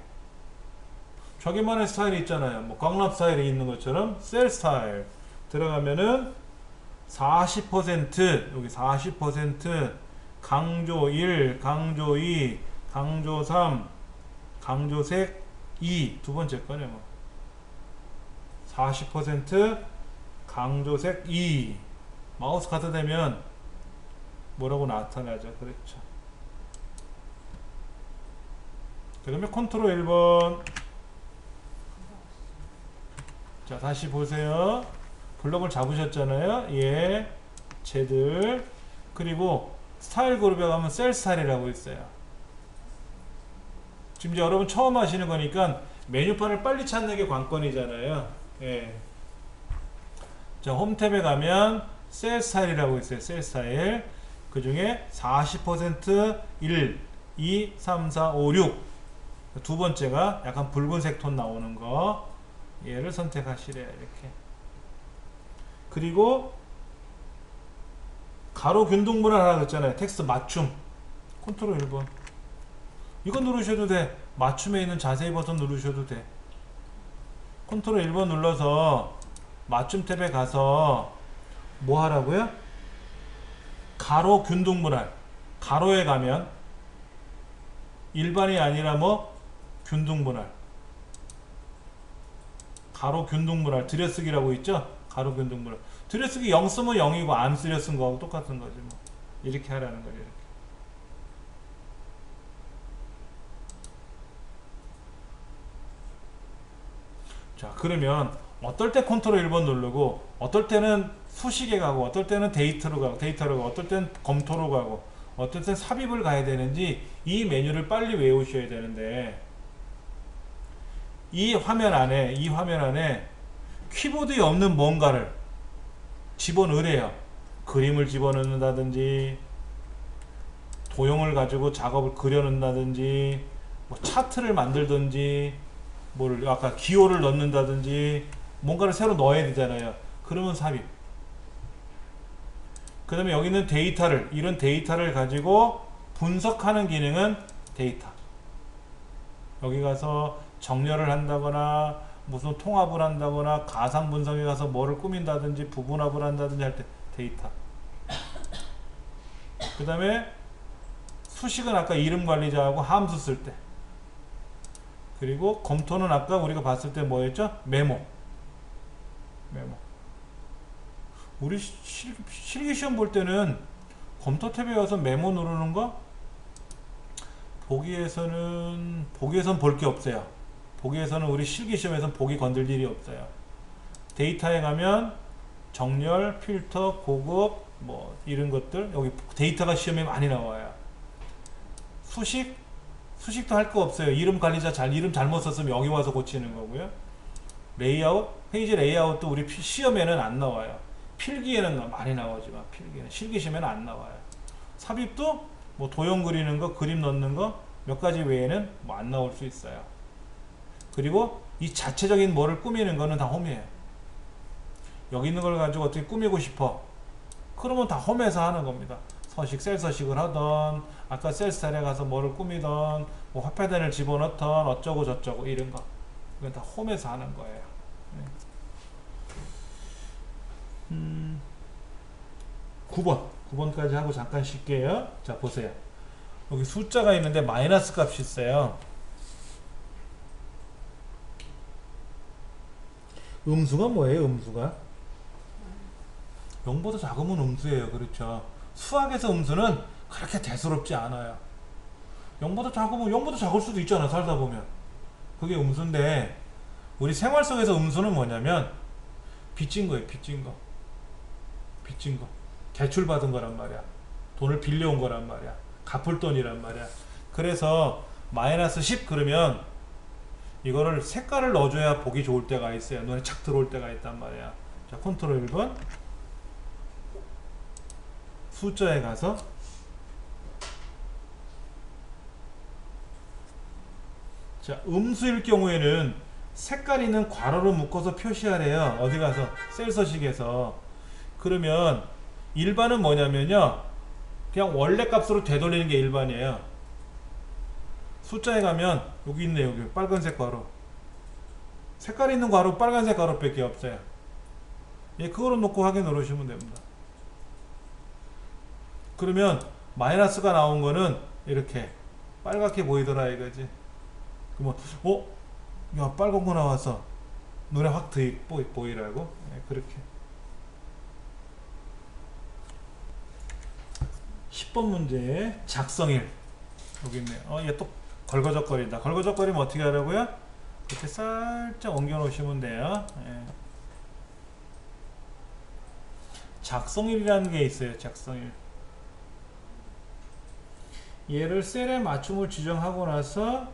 자기만의 스타일이 있잖아요. 뭐 강남 스타일이 있는 것처럼 셀 스타일 들어가면은 40%, 여기 40%, 강조 1, 강조 2, 강조 3, 강조색 2, 두 번째 거네 뭐. 40%, 강조색 2. 마우스 갖다 대면 뭐라고 나타나죠. 그렇죠. 그러면 컨트롤 1번. 자, 다시 보세요. 블록을 잡으셨잖아요. 예, 쟤들. 그리고 스타일 그룹에 가면 셀 스타일이라고 있어요. 지금 이제 여러분 처음 하시는 거니까 메뉴판을 빨리 찾는 게 관건이잖아요. 예. 자, 홈 탭에 가면 셀 스타일이라고 있어요. 셀 스타일. 그 중에 40% 1, 2, 3, 4, 5, 6. 두 번째가 약간 붉은색 톤 나오는 거. 얘를 선택하시래요. 이렇게. 그리고 가로 균등분할 하라고 했잖아요. 텍스트 맞춤. 컨트롤 1번. 이거 누르셔도 돼. 맞춤에 있는 자세히 버튼 누르셔도 돼. 컨트롤 1번 눌러서 맞춤 탭에 가서 뭐 하라고요? 가로 균등분할. 가로에 가면 일반이 아니라 뭐 균등분할. 가로 균등분할 들여쓰기라고 있죠? 가로 균등분할. 들여쓰기 0 쓰면 0이고 안 들여 쓴 거하고 똑같은 거지 뭐. 이렇게 하라는 거죠. 이렇게. 자, 그러면 어떨 때 컨트롤 1번 누르고 어떨 때는 수식에 가고 어떨 때는 데이터로 가고 어떨 때는 검토로 가고 어떨 때는 삽입을 가야 되는지 이 메뉴를 빨리 외우셔야 되는데 이 화면 안에 키보드에 없는 뭔가를 집어넣으래요. 그림을 집어넣는다든지 도형을 가지고 작업을 그려놓는다든지 뭐 차트를 만들든지 뭐를 아까 기호를 넣는다든지 뭔가를 새로 넣어야 되잖아요. 그러면 삽입. 그 다음에 여기는 이런 데이터를 가지고 분석하는 기능은 데이터. 여기 가서 정렬을 한다거나 무슨 통합을 한다거나 가상 분석에 가서 뭐를 꾸민다든지 부분합을 한다든지 할 때 데이터. 그 다음에 수식은 아까 이름 관리자하고 함수 쓸 때. 그리고 검토는 아까 우리가 봤을 때 뭐였죠? 메모. 우리 실기시험 볼 때는 검토 탭에 가서 메모 누르는 거 보기에서는 볼 게 없어요. 보기에서는 우리 실기시험에서는 보기 건들 일이 없어요. 데이터에 가면 정렬, 필터, 고급 뭐 이런 것들 여기 데이터가 시험에 많이 나와요. 수식도 할 거 없어요. 이름 관리자 이름 잘못 썼으면 여기 와서 고치는 거고요. 레이아웃, 페이지 레이아웃도 우리 시험에는 안 나와요. 필기에는 많이 나오지만 필기는 실기시험에는 안 나와요. 삽입도 뭐 도형 그리는 거, 그림 넣는 거 몇 가지 외에는 뭐 안 나올 수 있어요. 그리고 이 자체적인 뭐를 꾸미는 거는 다 홈이에요. 여기 있는 걸 가지고 어떻게 꾸미고 싶어? 그러면 다 홈에서 하는 겁니다. 셀 서식을 하던 아까 셀 스타일에 가서 뭐를 꾸미던 뭐 화폐단을 집어넣던 어쩌고 저쩌고 이런 거 이건 다 홈에서 하는 거예요. 9번까지 하고 잠깐 쉴게요. 자, 보세요. 여기 숫자가 있는데 마이너스 값이 있어요. 음수가 뭐예요? 음수가 0보다 작으면 음수예요. 그렇죠. 수학에서 음수는 그렇게 대수롭지 않아요. 0보다 작으면 0보다 작을 수도 있잖아. 살다 보면 그게 음수인데 우리 생활 속에서 음수는 뭐냐면 빚진 거예요. 빚진 거 대출 받은 거란 말이야. 돈을 빌려온 거란 말이야. 갚을 돈이란 말이야. 그래서 마이너스 10 그러면 이거를 색깔을 넣어줘야 보기 좋을 때가 있어요. 눈에 착 들어올 때가 있단 말이야. 자, 컨트롤 1번 숫자에 가서 자, 음수일 경우에는 색깔 있는 괄호로 묶어서 표시하래요. 어디 가서 셀 서식에서. 그러면 일반은 뭐냐면요, 그냥 원래 값으로 되돌리는 게 일반이에요. 숫자에 가면 여기 있네. 여기 빨간색 괄호, 색깔 있는 괄호 빨간색 괄호 밖에 없어요. 예, 그거로 놓고 확인 누르시면 됩니다. 그러면 마이너스가 나온 거는 이렇게 빨갛게 보이더라 이거지. 그러면 야, 빨간 거 나와서 눈에 확 보이라고. 네, 그렇게. 10번 문제 작성일 여기 있네. 얘 또 걸거적거린다. 걸거적거리면 어떻게 하라고요? 이렇게 살짝 옮겨 놓으시면 돼요. 예. 작성일이라는 게 있어요. 작성일. 얘를 셀에 맞춤을 지정하고 나서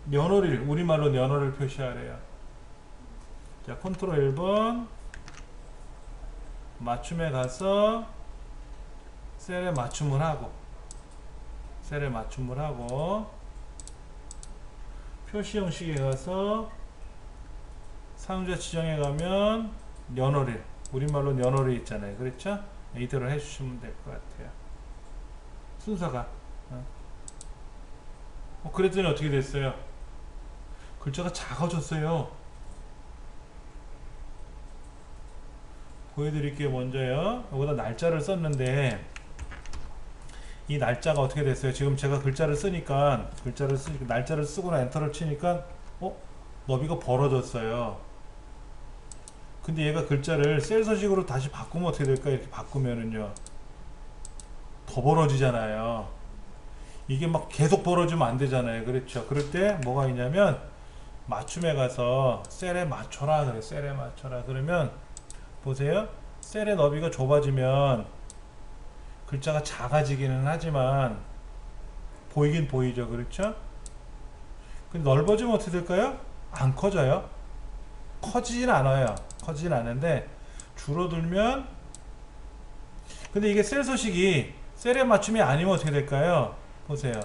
년월일, 우리말로 년월을 표시하래요. 자, 컨트롤 1번 맞춤에 가서 셀에 맞춤을 하고 표시 형식에 가서 사용자 지정에 가면 년월일, 우리말로 년월일 있잖아요. 그렇죠? 이대로 해주시면 될 것 같아요. 순서가 그랬더니 어떻게 됐어요? 글자가 작아졌어요. 보여드릴게요. 먼저요. 여기다 날짜를 썼는데 이 날짜가 어떻게 됐어요? 지금 제가 글자를 쓰니까 날짜를 쓰거나 엔터를 치니까 너비가 벌어졌어요. 근데 얘가 글자를 셀 서식으로 다시 바꾸면 어떻게 될까? 이렇게 바꾸면은요 더 벌어지잖아요. 이게 막 계속 벌어지면 안 되잖아요. 그렇죠? 그럴 때 뭐가 있냐면 맞춤에 가서 셀에 맞춰라 그래. 셀에 맞춰라 그러면 보세요. 셀의 너비가 좁아지면 글자가 작아지기는 하지만 보이긴 보이죠. 그렇죠? 근데 넓어지면 어떻게 될까요? 안 커져요. 커지진 않아요. 커지진 않는데 줄어들면, 근데 이게 셀 서식이 셀에 맞춤이 아니면 어떻게 될까요? 보세요.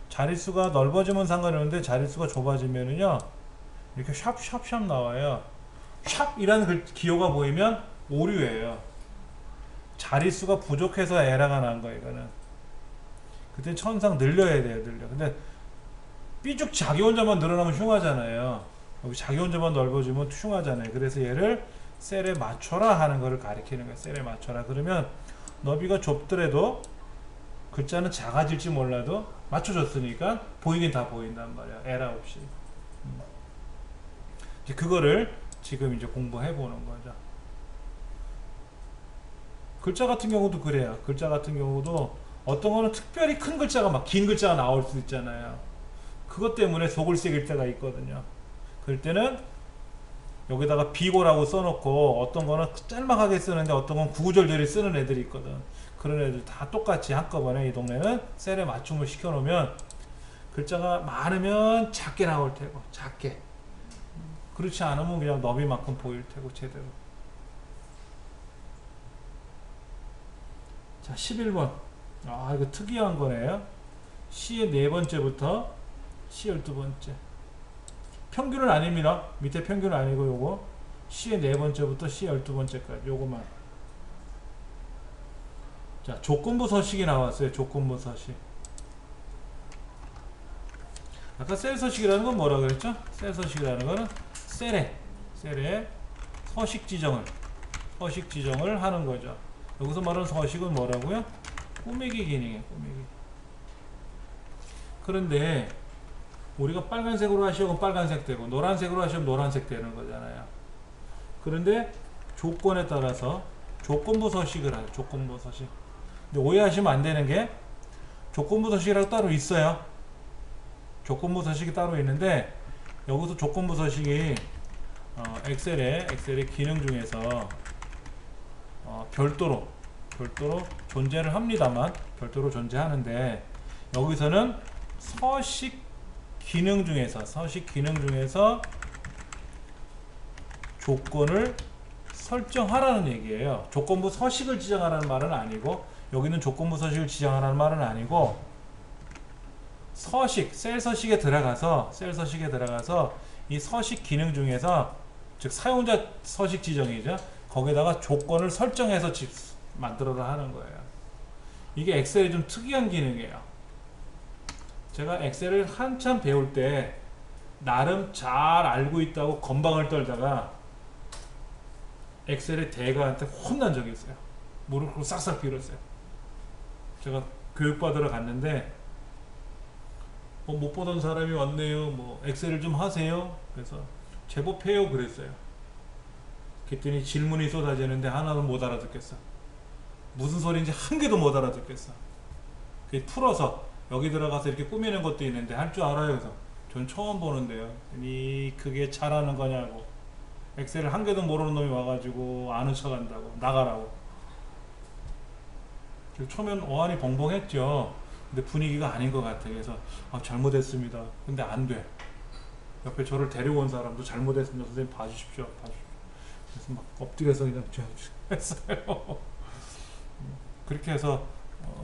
자릿수가 넓어지면 상관이 없는데 자릿수가 좁아지면은요 이렇게 샵샵샵 나와요. 샵이라는 기호가 보이면 오류예요. 자릿수가 부족해서 에러가 난 거예요. 이거는 그때 천상 늘려야 돼요. 늘려. 근데 삐죽 자기 혼자만 늘어나면 흉하잖아요. 여기 자기 혼자만 넓어지면 흉하잖아요. 그래서 얘를 셀에 맞춰라 하는 것을 가리키는 거예요. 셀에 맞춰라. 그러면 너비가 좁더라도 글자는 작아질지 몰라도 맞춰줬으니까 보이긴 다 보인단 말이야. 에러 없이. 이제 그거를 지금 이제 공부해 보는 거죠. 글자 같은 경우도 그래요. 글자 같은 경우도 어떤 거는 특별히 큰 글자가 막 긴 글자가 나올 수 있잖아요. 그것 때문에 속을 새길 때가 있거든요. 그럴 때는 여기다가 비고라고 써놓고 어떤 거는 짤막하게 쓰는데 어떤 건 구구절절히 쓰는 애들이 있거든. 그런 애들 다 똑같이 한꺼번에 이 동네는 셀에 맞춤을 시켜놓으면 글자가 많으면 작게 나올 테고 작게, 그렇지 않으면 그냥 너비만큼 보일 테고 제대로. 자 11번 이거 특이한 거네요. C의 네 번째부터 C 12번째 평균은 아닙니다. 밑에 평균은 아니고 요거 C의 네 번째부터 C 12번째까지 요거만. 자 조건부 서식이 나왔어요. 조건부 서식. 아까 셀 서식이라는 건 뭐라 그랬죠? 셀 서식이라는 거는 셀에 서식 지정을 하는 거죠. 여기서 말하는 서식은 뭐라고요? 꾸미기 기능이에요. 꾸미기. 그런데 우리가 빨간색으로 하시면 빨간색 되고 노란색으로 하시면 노란색 되는 거잖아요. 그런데 조건에 따라서 조건부 서식을 하죠. 조건부 서식. 근데 오해하시면 안 되는 게 조건부 서식이라고 따로 있어요. 조건부 서식이 따로 있는데 여기서 조건부 서식이 엑셀의 기능 중에서 별도로 존재를 합니다만, 별도로 존재하는데 여기서는 서식 기능 중에서 조건을 설정하라는 얘기예요. 조건부 서식을 지정하라는 말은 아니고, 여기는 조건부 서식을 지정하라는 말은 아니고, 셀 서식에 들어가서 이 서식 기능 중에서, 즉 사용자 서식 지정이죠. 거기다가 조건을 설정해서 만들어라 하는 거예요. 이게 엑셀이 좀 특이한 기능이에요. 제가 엑셀을 한참 배울 때 나름 잘 알고 있다고 건방을 떨다가 엑셀의 대가한테 혼난 적이 있어요. 무릎 싹싹 빌었어요. 제가 교육받으러 갔는데 못 보던 사람이 왔네요. 엑셀을 좀 하세요. 그래서 제법 해요 그랬어요. 그랬더니 질문이 쏟아지는데 하나도 못 알아듣겠어. 무슨 소리인지 한 개도 못 알아듣겠어. 풀어서 여기 들어가서 이렇게 꾸미는 것도 있는데 할 줄 알아요. 그래서 전 처음 보는데요. 그게 잘하는 거냐고. 엑셀을 한 개도 모르는 놈이 와가지고 아는 척 한다고 나가라고. 처음엔 어안이 벙벙했죠. 근데 분위기가 아닌 것 같아. 그래서 잘못했습니다. 근데 안 돼. 옆에 저를 데리고 온 사람도 잘못했습니다. 선생님 봐주십시오. 그래서 막 엎드려서 그냥 했어요. 그렇게 해서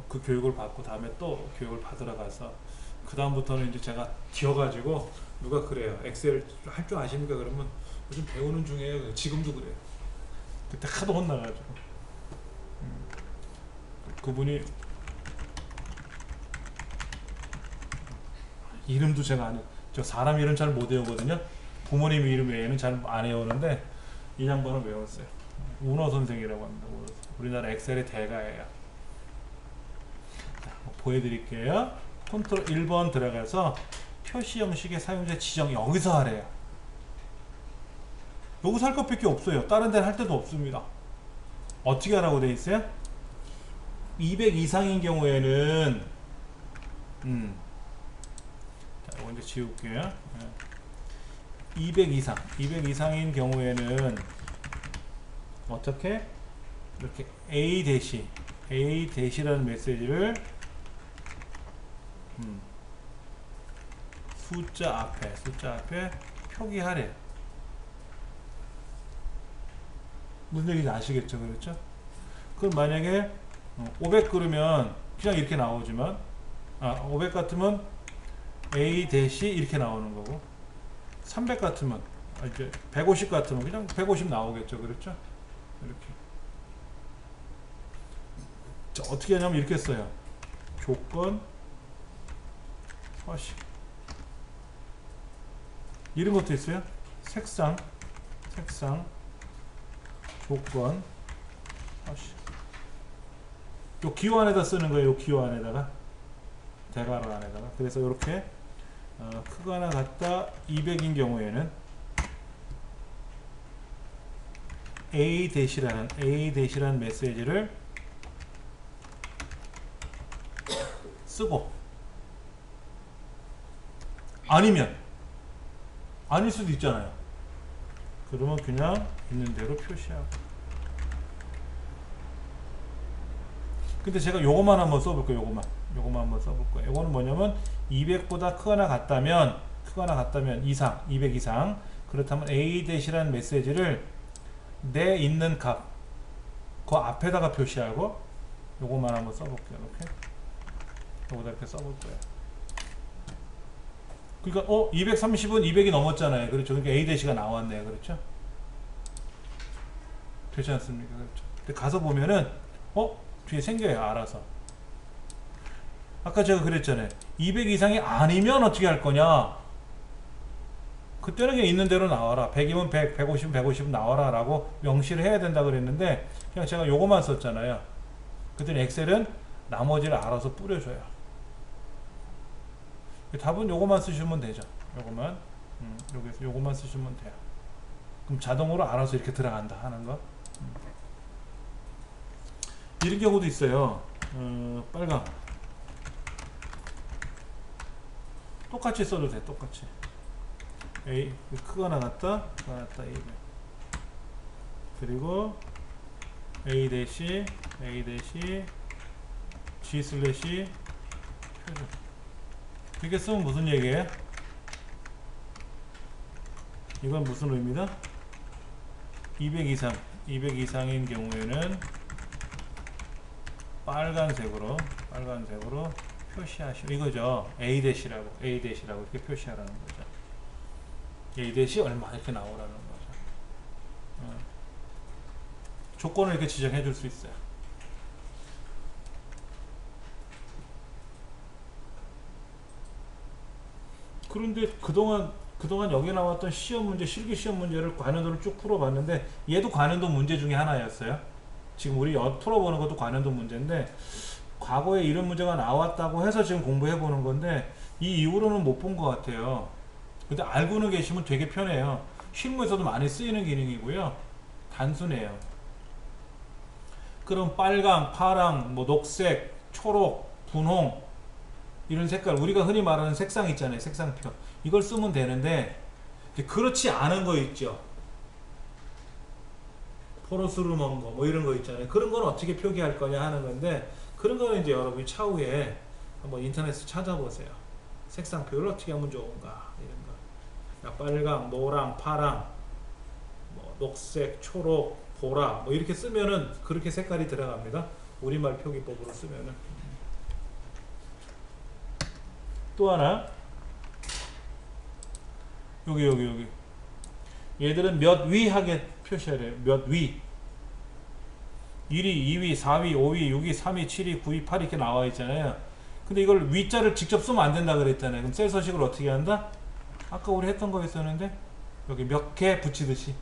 그 교육을 받고 다음에 또 교육을 받으러 가서 그 다음부터는 이제 제가 기어가지고 누가 그래요. 엑셀 할 줄 아십니까? 그러면 요즘 배우는 중이에요. 지금도 그래요. 그때 하도 혼나가지고 그분이 이름도 제가 안, 저 사람 이름 잘 못 외우거든요. 부모님 이름 외에는 잘 안 외우는데 이 양반은 외웠어요. 운호 선생이라고 합니다. 운호 선생. 우리나라 엑셀의 대가예요. 자, 보여드릴게요. 컨트롤 1번 들어가서 표시 형식의 사용자 지정 여기서 하래요. 여기서 할 것밖에 없어요. 다른 데는 할 데도 없습니다. 어떻게 하라고 돼 있어요? 200 이상인 경우에는 자, 이거 이제 지울게요. 200 이상인 경우에는 어떻게? 이렇게 A-라는 메시지를 숫자 앞에 표기하래. 무슨 얘기인지 아시겠죠? 그렇죠? 그럼 만약에 500 그러면 그냥 이렇게 나오지만 500 같으면 A- 이렇게 나오는 거고 300 같으면 이제 150 같으면 그냥 150 나오겠죠. 그렇죠? 이렇게. 자, 어떻게 하냐면 이렇게 써요. 조건 서식 이런 것도 있어요. 색상 조건 서식 요 기호 안에다 쓰는 거예요. 요 기호 안에다가 대괄호 안에다가. 그래서 이렇게 크거나 같다 200인 경우에는 A-라는 메시지를 쓰고 아니면 아닐 수도 있잖아요. 그러면 그냥 있는 대로 표시하고. 근데 제가 요거만 한번 써볼게요. 요거만 한번 써볼 거예요. 요거는 뭐냐면 200보다 크거나 같다면 이상 200 이상 그렇다면 A-라는 메시지를 내 있는 값 그 앞에다가 표시하고 요거만 한번 써볼게요. 이렇게 요거다 이렇게 써볼 거예요. 그러니까 230은 200이 넘었잖아요. 그렇죠? 그러니까 A-가 나왔네요. 그렇죠? 그렇지 않습니까? 그렇죠? 근데 가서 보면은 뒤에 생겨요. 알아서. 아까 제가 그랬잖아요. 200 이상이 아니면 어떻게 할 거냐? 그때는 그냥 있는 대로 나와라. 100이면 100, 150이면 150 나와라 라고 명시를 해야 된다 그랬는데 그냥 제가 요거만 썼잖아요. 그랬더니 엑셀은 나머지를 알아서 뿌려줘요. 답은 요거만 쓰시면 되죠. 요거만 여기서 요거만 쓰시면 돼요. 그럼 자동으로 알아서 이렇게 들어간다 하는 거. 이런 경우도 있어요. 빨강 똑같이 써도 돼. 똑같이 A 크거나 같다 200 그리고 A G 슬래시 표준 이렇게 쓰면 무슨 얘기예요? 이건 무슨 의미다? 200 이상인 경우에는 빨간색으로 표시하시오 이거죠. A-라고 이렇게 표시하라는 거죠. A- 얼마 이렇게 나오라는 거죠. 조건을 이렇게 지정해 줄 수 있어요. 그런데 그동안 여기 나왔던 시험 문제, 실기 시험 문제를 관련도를 쭉 풀어봤는데 얘도 관련도 문제 중에 하나였어요. 지금 우리 풀어보는 것도 관련도 문제인데 과거에 이런 문제가 나왔다고 해서 지금 공부해보는 건데 이 이후로는 못 본 것 같아요. 근데 알고는 계시면 되게 편해요. 실무에서도 많이 쓰이는 기능이고요. 단순해요. 그럼 빨강, 파랑, 뭐 녹색, 초록, 분홍 이런 색깔 우리가 흔히 말하는 색상 있잖아요. 색상표 이걸 쓰면 되는데 그렇지 않은 거 있죠. 포로스루먼 거 뭐 이런 거 있잖아요. 그런 건 어떻게 표기할 거냐 하는 건데 그런 거는 이제 여러분이 차후에 한번 인터넷에서 찾아보세요. 색상표를 어떻게 하면 좋은가 이런 거. 빨강, 노랑, 파랑, 뭐 녹색, 초록, 보라 뭐 이렇게 쓰면은 그렇게 색깔이 들어갑니다. 우리말 표기법으로 쓰면은. 또 하나 여기 얘들은 몇 위 하게 표시하래요. 몇 위 1위, 2위, 4위, 5위, 6위, 3위, 7위, 9위, 8위 이렇게 나와 있잖아요. 근데 이걸 위자를 직접 쓰면 안 된다 그랬잖아요. 그럼 셀 서식을 어떻게 한다? 아까 우리 했던 거 있었는데 여기 몇 개 붙이듯이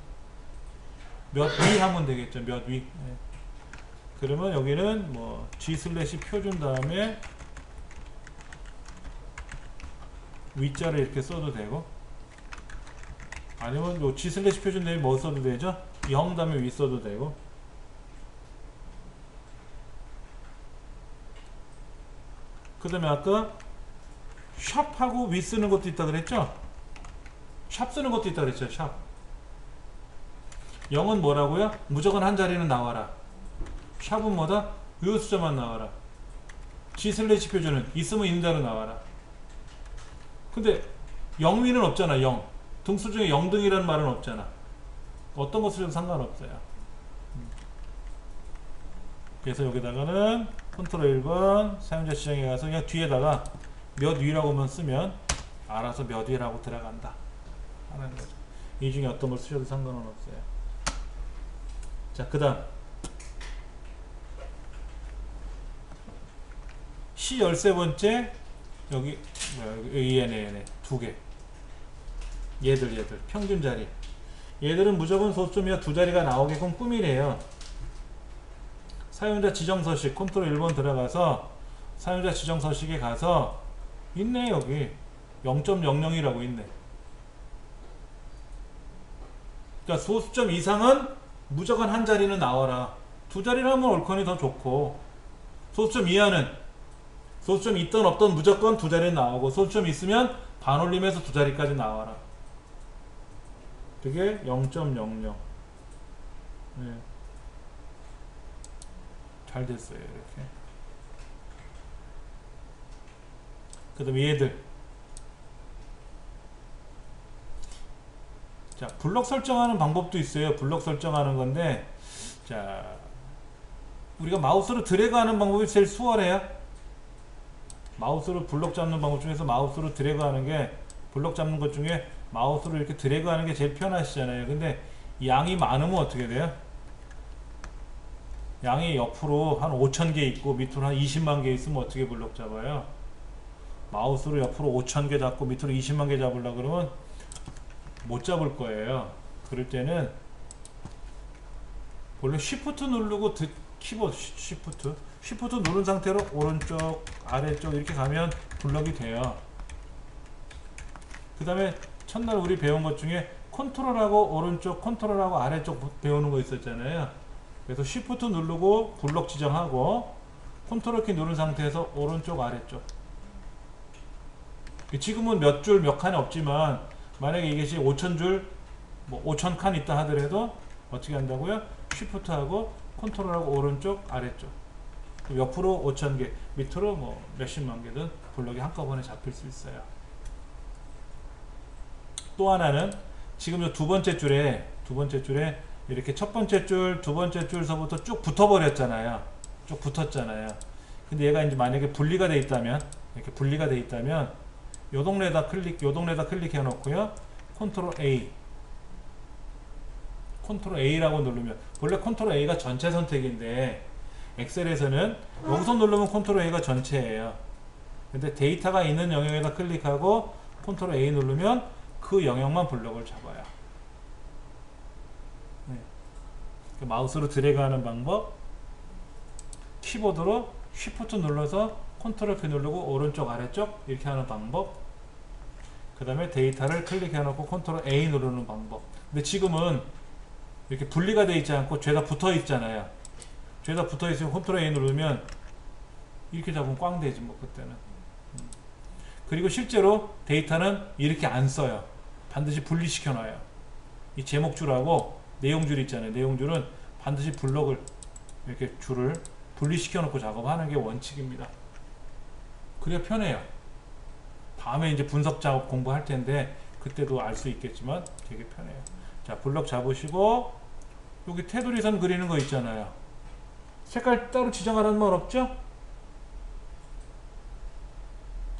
몇 위 하면 되겠죠. 몇 위. 예. 그러면 여기는 뭐 g 슬래시 표준 다음에 위자를 이렇게 써도 되고, 아니면 요 g 슬래시 표준 다음에 뭐 써도 되죠? 0 다음에 위 써도 되고. 그 다음에 아까 샵하고 위 쓰는 것도 있다 그랬죠? 샵 쓰는 것도 있다 그랬죠. 샵 0은 뭐라고요? 무조건 한 자리는 나와라. 샵은 뭐다? 요 숫자만 나와라. g 슬래시 표준은 있으면 있는 자로 나와라. 근데 0위는 없잖아. 0 등수 중에 0등이라는 말은 없잖아. 어떤 것을 해도 상관없어요. 그래서 여기다가는 컨트롤 1번 사용자 지정에 가서 그냥 뒤에다가 몇 위라고만 쓰면 알아서 몇 위라고 들어간다 하는 거죠. 이 중에 어떤 걸 쓰셔도 상관은 없어요. 자, 그 다음 C 13번째 여기 얘네 두 개. 얘들 평균 자리. 얘들은 무조건 소수점이야 두 자리가 나오게끔 꾸미래요. 사용자 지정 서식 컨트롤 1번 들어가서 사용자 지정 서식에 가서 있네. 여기 0.00이라고 있네. 그러니까 소수점 이상은 무조건 한 자리는 나와라. 두 자리라면 올컨이 더 좋고, 소수점 이하는 소수점 있던 없던 무조건 두 자리는 나오고, 소수점 있으면 반올림해서 두 자리까지 나와라. 그게 0.00. 네. 잘 됐어요. 이렇게. 그 다음에 얘들. 자, 블럭 설정하는 방법도 있어요. 블럭 설정하는 건데, 자, 우리가 마우스로 드래그 하는 방법이 제일 수월해요. 마우스로 블럭 잡는 방법 중에서 마우스로 드래그 하는 게, 블럭 잡는 것 중에 마우스로 이렇게 드래그 하는 게 제일 편하시잖아요. 근데 양이 많으면 어떻게 돼요? 양이 옆으로 한 5,000개 있고 밑으로 한 20만 개 있으면 어떻게 블럭 잡아요? 마우스로 옆으로 5,000개 잡고 밑으로 20만 개 잡으려고 그러면 못 잡을 거예요. 그럴 때는 원래 Shift 누르고 키보드 Shift 누른 상태로 오른쪽 아래쪽 이렇게 가면 블럭이 돼요. 그 다음에 첫날 우리 배운 것 중에 컨트롤하고 오른쪽 컨트롤하고 아래쪽 배우는 거 있었잖아요. 그래서 Shift 누르고 블럭 지정하고 컨트롤 키 누른 상태에서 오른쪽 아래쪽. 지금은 몇 줄 몇 칸이 없지만 만약에 이것이 5,000줄 뭐 5,000칸 있다 하더라도 어떻게 한다고요? Shift하고 컨트롤하고 오른쪽 아래쪽. 옆으로 5,000개 밑으로 뭐 몇십만 개든 블럭이 한꺼번에 잡힐 수 있어요. 또 하나는 지금 이 두 번째 줄에 이렇게 첫 번째 줄, 두 번째 줄서부터 쭉 붙어버렸잖아요. 쭉 붙었잖아요. 근데 얘가 이제 만약에 분리가 돼 있다면, 이렇게 분리가 돼 있다면, 요 동네에다 클릭해 놓고요. 컨트롤 A라고 누르면, 원래 컨트롤 A가 전체 선택인데, 엑셀에서는 여기서 누르면 컨트롤 A가 전체예요. 근데 데이터가 있는 영역에다 클릭하고, 컨트롤 A 누르면 그 영역만 블럭을 잡아요. 마우스로 드래그 하는 방법, 키보드로 Shift 눌러서 컨트롤 키 누르고 오른쪽 아래쪽 이렇게 하는 방법, 그 다음에 데이터를 클릭해 놓고 컨트롤 A 누르는 방법. 근데 지금은 이렇게 분리가 되어 있지 않고 죄다 붙어 있잖아요. 죄다 붙어 있으면 컨트롤 A 누르면 이렇게 잡으면 꽝 되지 뭐 그때는. 그리고 실제로 데이터는 이렇게 안 써요. 반드시 분리시켜 놔요. 이 제목줄하고 내용줄 있잖아요. 내용줄은 반드시 블럭을 이렇게 줄을 분리시켜 놓고 작업하는 게 원칙입니다. 그래야 편해요. 다음에 이제 분석 작업 공부할 텐데 그때도 알 수 있겠지만 되게 편해요. 자, 블럭 잡으시고 여기 테두리 선 그리는 거 있잖아요. 색깔 따로 지정하라는 말 없죠?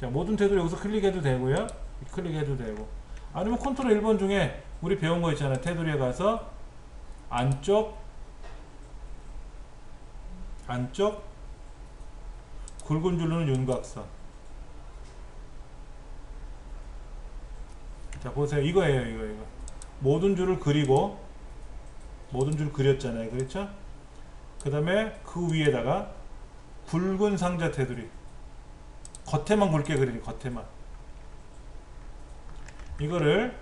자, 모든 테두리 여기서 클릭해도 되고요. 클릭해도 되고. 아니면 컨트롤 1번 중에 우리 배운 거 있잖아요. 테두리에 가서 안쪽 굵은 줄로는 윤곽선. 자 보세요. 이거예요. 이거 모든 줄을 그리고 모든 줄 그렸잖아요. 그렇죠? 그 다음에 그 위에다가 굵은 상자 테두리, 겉에만 굵게 그리니 겉에만. 이거를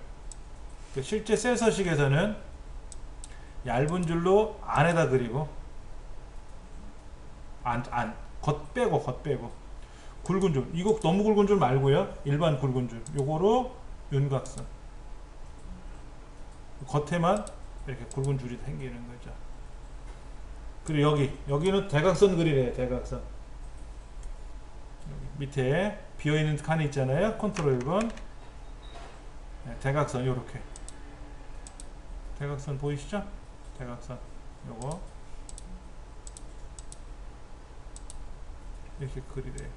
실제 셀 서식에서는 얇은 줄로 안에다 그리고 겉 빼고 굵은 줄, 이거 너무 굵은 줄 말고요, 일반 굵은 줄 요거로 윤곽선, 겉에만 이렇게 굵은 줄이 생기는 거죠. 그리고 여기는 대각선 그리래요. 대각선. 여기 밑에 비어있는 칸이 있잖아요. 컨트롤 1번. 네, 대각선 요렇게 대각선 보이시죠? 대각선 요거 이렇게 그리래요.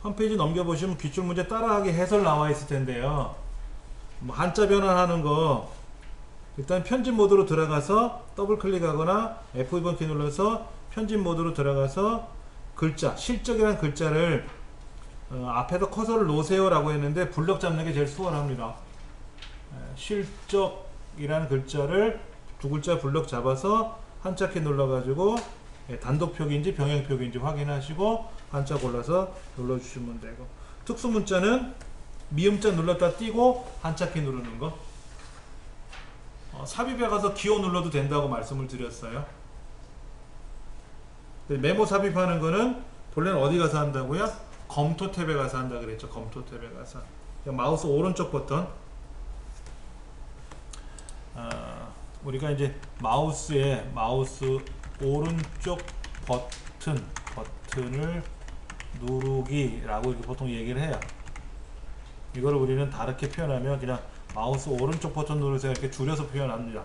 한 페이지 넘겨보시면 기출문제 따라하기 해설 나와 있을 텐데요. 뭐 한자 변환하는 거 일단 편집 모드로 들어가서 더블 클릭하거나 F2번 키 눌러서 편집 모드로 들어가서 글자, 실적이라는 글자를 앞에서 커서를 놓으세요 라고 했는데 블럭 잡는 게 제일 수월합니다. 실적이라는 글자를 두 글자 블럭 잡아서 한자 키 눌러가지고 단독 표기인지 병행 표기인지 확인하시고 한자 골라서 눌러주시면 되고, 특수 문자는 미음자 눌렀다 띄고 한자 키 누르는 거. 삽입에 가서 기호 눌러도 된다고 말씀을 드렸어요. 메모 삽입하는 거는 본래는 어디 가서 한다고요? 검토 탭에 가서 한다 그랬죠. 검토 탭에 가서 마우스 오른쪽 버튼, 우리가 이제 마우스 오른쪽 버튼을 누르기라고 이렇게 보통 얘기를 해요. 이거를 우리는 다르게 표현하면 그냥 마우스 오른쪽 버튼 누르세요 이렇게 줄여서 표현합니다.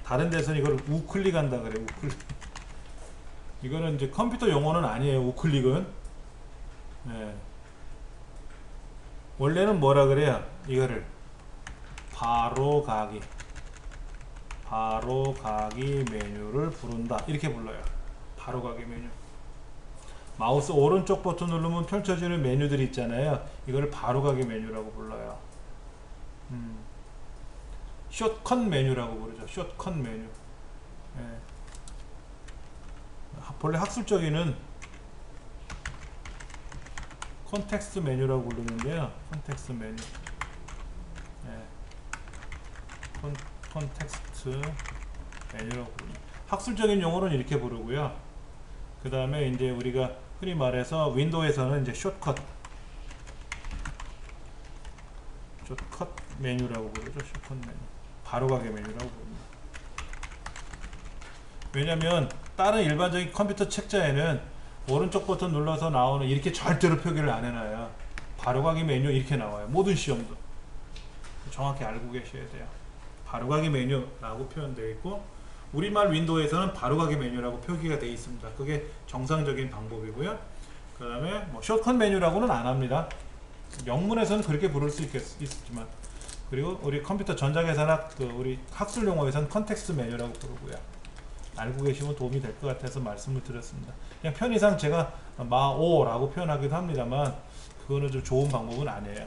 다른 데서는 이걸 우클릭한다 그래요. 우클릭. 이거는 이제 컴퓨터 용어는 아니에요. 우클릭은. 네. 원래는 뭐라 그래요? 이거를 바로 가기 메뉴를 부른다 이렇게 불러요. 바로 가기 메뉴. 마우스 오른쪽 버튼 누르면 펼쳐지는 메뉴들이 있잖아요. 이거를 바로 가기 메뉴라고 불러요. 숏컷 메뉴라고 부르죠. 숏컷 메뉴. 예. 본래 학술적인은 컨텍스트 메뉴라고 부르는데요. 컨텍스트 메뉴. 예. 컨텍스트 메뉴라고 부릅니다. 학술적인 용어는 이렇게 부르고요. 그 다음에 이제 우리가 흔히 말해서 윈도우에서는 이제 숏컷 메뉴라고 부르죠. 숏컷 메뉴. 바로가게 메뉴라고 부릅니다. 왜냐면 다른 일반적인 컴퓨터 책자에는 오른쪽 버튼 눌러서 나오는 이렇게 절대로 표기를 안 해놔요. 바로가기 메뉴 이렇게 나와요. 모든 시험도. 정확히 알고 계셔야 돼요. 바로가기 메뉴라고 표현되어 있고, 우리말 윈도우에서는 바로가기 메뉴라고 표기가 되어 있습니다. 그게 정상적인 방법이고요. 그 다음에 뭐 숏컷 메뉴라고는 안 합니다. 영문에서는 그렇게 부를 수 있지만, 그리고 우리 컴퓨터 전자계산학 우리 학술 용어에서는 컨텍스트 메뉴라고 부르고요. 알고 계시면 도움이 될 것 같아서 말씀을 드렸습니다. 그냥 편의상 제가 마오라고 표현하기도 합니다만 그거는 좀 좋은 방법은 아니에요.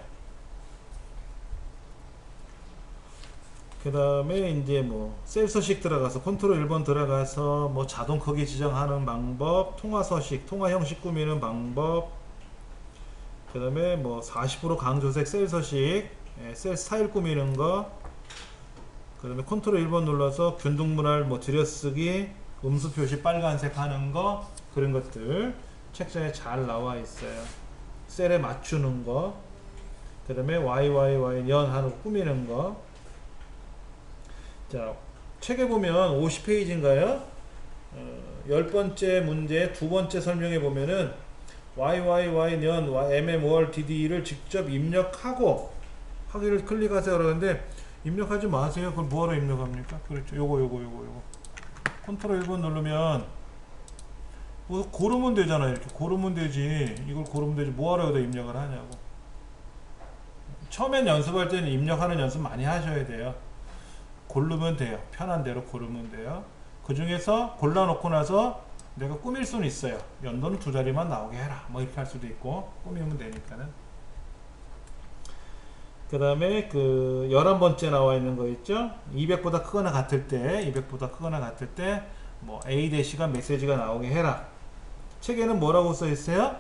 그 다음에 이제 뭐 셀 서식 들어가서 컨트롤 1번 들어가서 뭐 자동 크기 지정하는 방법, 통화 서식, 통화 형식 꾸미는 방법, 그 다음에 뭐 40% 강조색 셀 서식, 셀 스타일 꾸미는 거, 그 다음에 컨트롤 1번 눌러서 균등분할 뭐 들여쓰기, 음수 표시 빨간색 하는 거, 그런 것들 책자에 잘 나와 있어요. 셀에 맞추는 거, 그 다음에 YYY 연하는 거 꾸미는 거. 자, 책에 보면 50페이지인가요? 10번째 문제 두 번째 설명에 보면은 YYY 년 MMOR DD를 직접 입력하고 하기를 클릭하세요 그러는데, 입력하지 마세요. 그걸 뭐하러 입력합니까? 그렇죠. 요거 컨트롤 1번 누르면 뭐 고르면 되잖아요. 이렇게 고르면 되지. 이걸 고르면 되지. 뭐하러 여기다 입력을 하냐고. 처음엔 연습할 때는 입력하는 연습 많이 하셔야 돼요. 고르면 돼요. 편한 대로 고르면 돼요. 그 중에서 골라놓고 나서 내가 꾸밀 수는 있어요. 연도는 두 자리만 나오게 해라. 뭐 이렇게 할 수도 있고 꾸미면 되니까는. 그 다음에 그 11번째 나와 있는 거 있죠? 200보다 크거나 같을 때, 200보다 크거나 같을 때, 뭐 A-가 메시지가 나오게 해라. 책에는 뭐라고 써 있어요?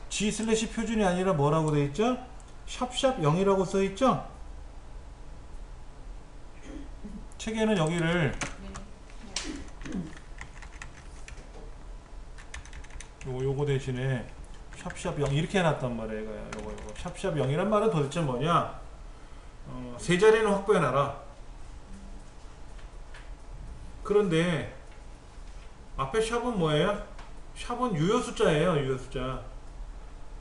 G 슬래시 표준이 아니라 뭐라고 돼 있죠? 샵샵 0이라고 써 있죠? 책에는 여기를 요거 대신에 샵샵 0 이렇게 해놨단 말이에요. 요거 샵샵 0이란 말은 도대체 뭐냐? 세 자리는 확보해놔라. 그런데 앞에 샵은 뭐예요? 샵은 유효 숫자예요. 유효 숫자.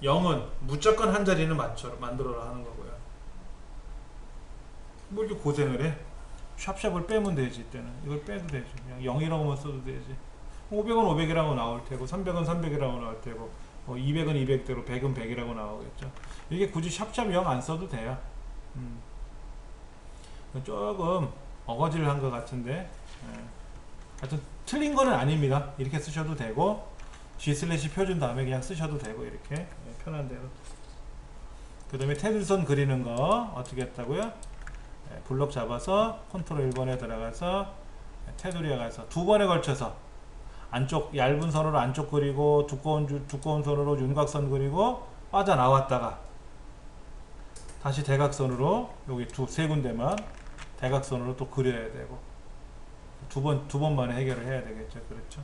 0은 무조건 한 자리는 만들어라 하는 거고요. 뭐 이렇게 고생을 해? 샵샵을 빼면 되지. 이때는 이걸 빼도 되지. 그냥 0이라고만 써도 되지. 500은 500이라고 나올 테고 300은 300이라고 나올 테고 200은 200대로 100은 100이라고 나오겠죠. 이게 굳이 샵샵 0 안 써도 돼요. 조금 어거지를 한 것 같은데 하여튼 틀린 거는 아닙니다. 이렇게 쓰셔도 되고 G 슬래시 표준 다음에 그냥 쓰셔도 되고 이렇게 편한 대로. 그 다음에 테두리선 그리는 거 어떻게 했다고요? 블럭 잡아서 컨트롤 1번에 들어가서 테두리에 가서 두 번에 걸쳐서 안쪽 얇은 선으로 안쪽 그리고 두꺼운 선으로 윤곽선 그리고 빠져나왔다가 다시 대각선으로 여기 세 군데만 대각선으로 또 그려야 되고 두 번만에 해결을 해야 되겠죠. 그렇죠.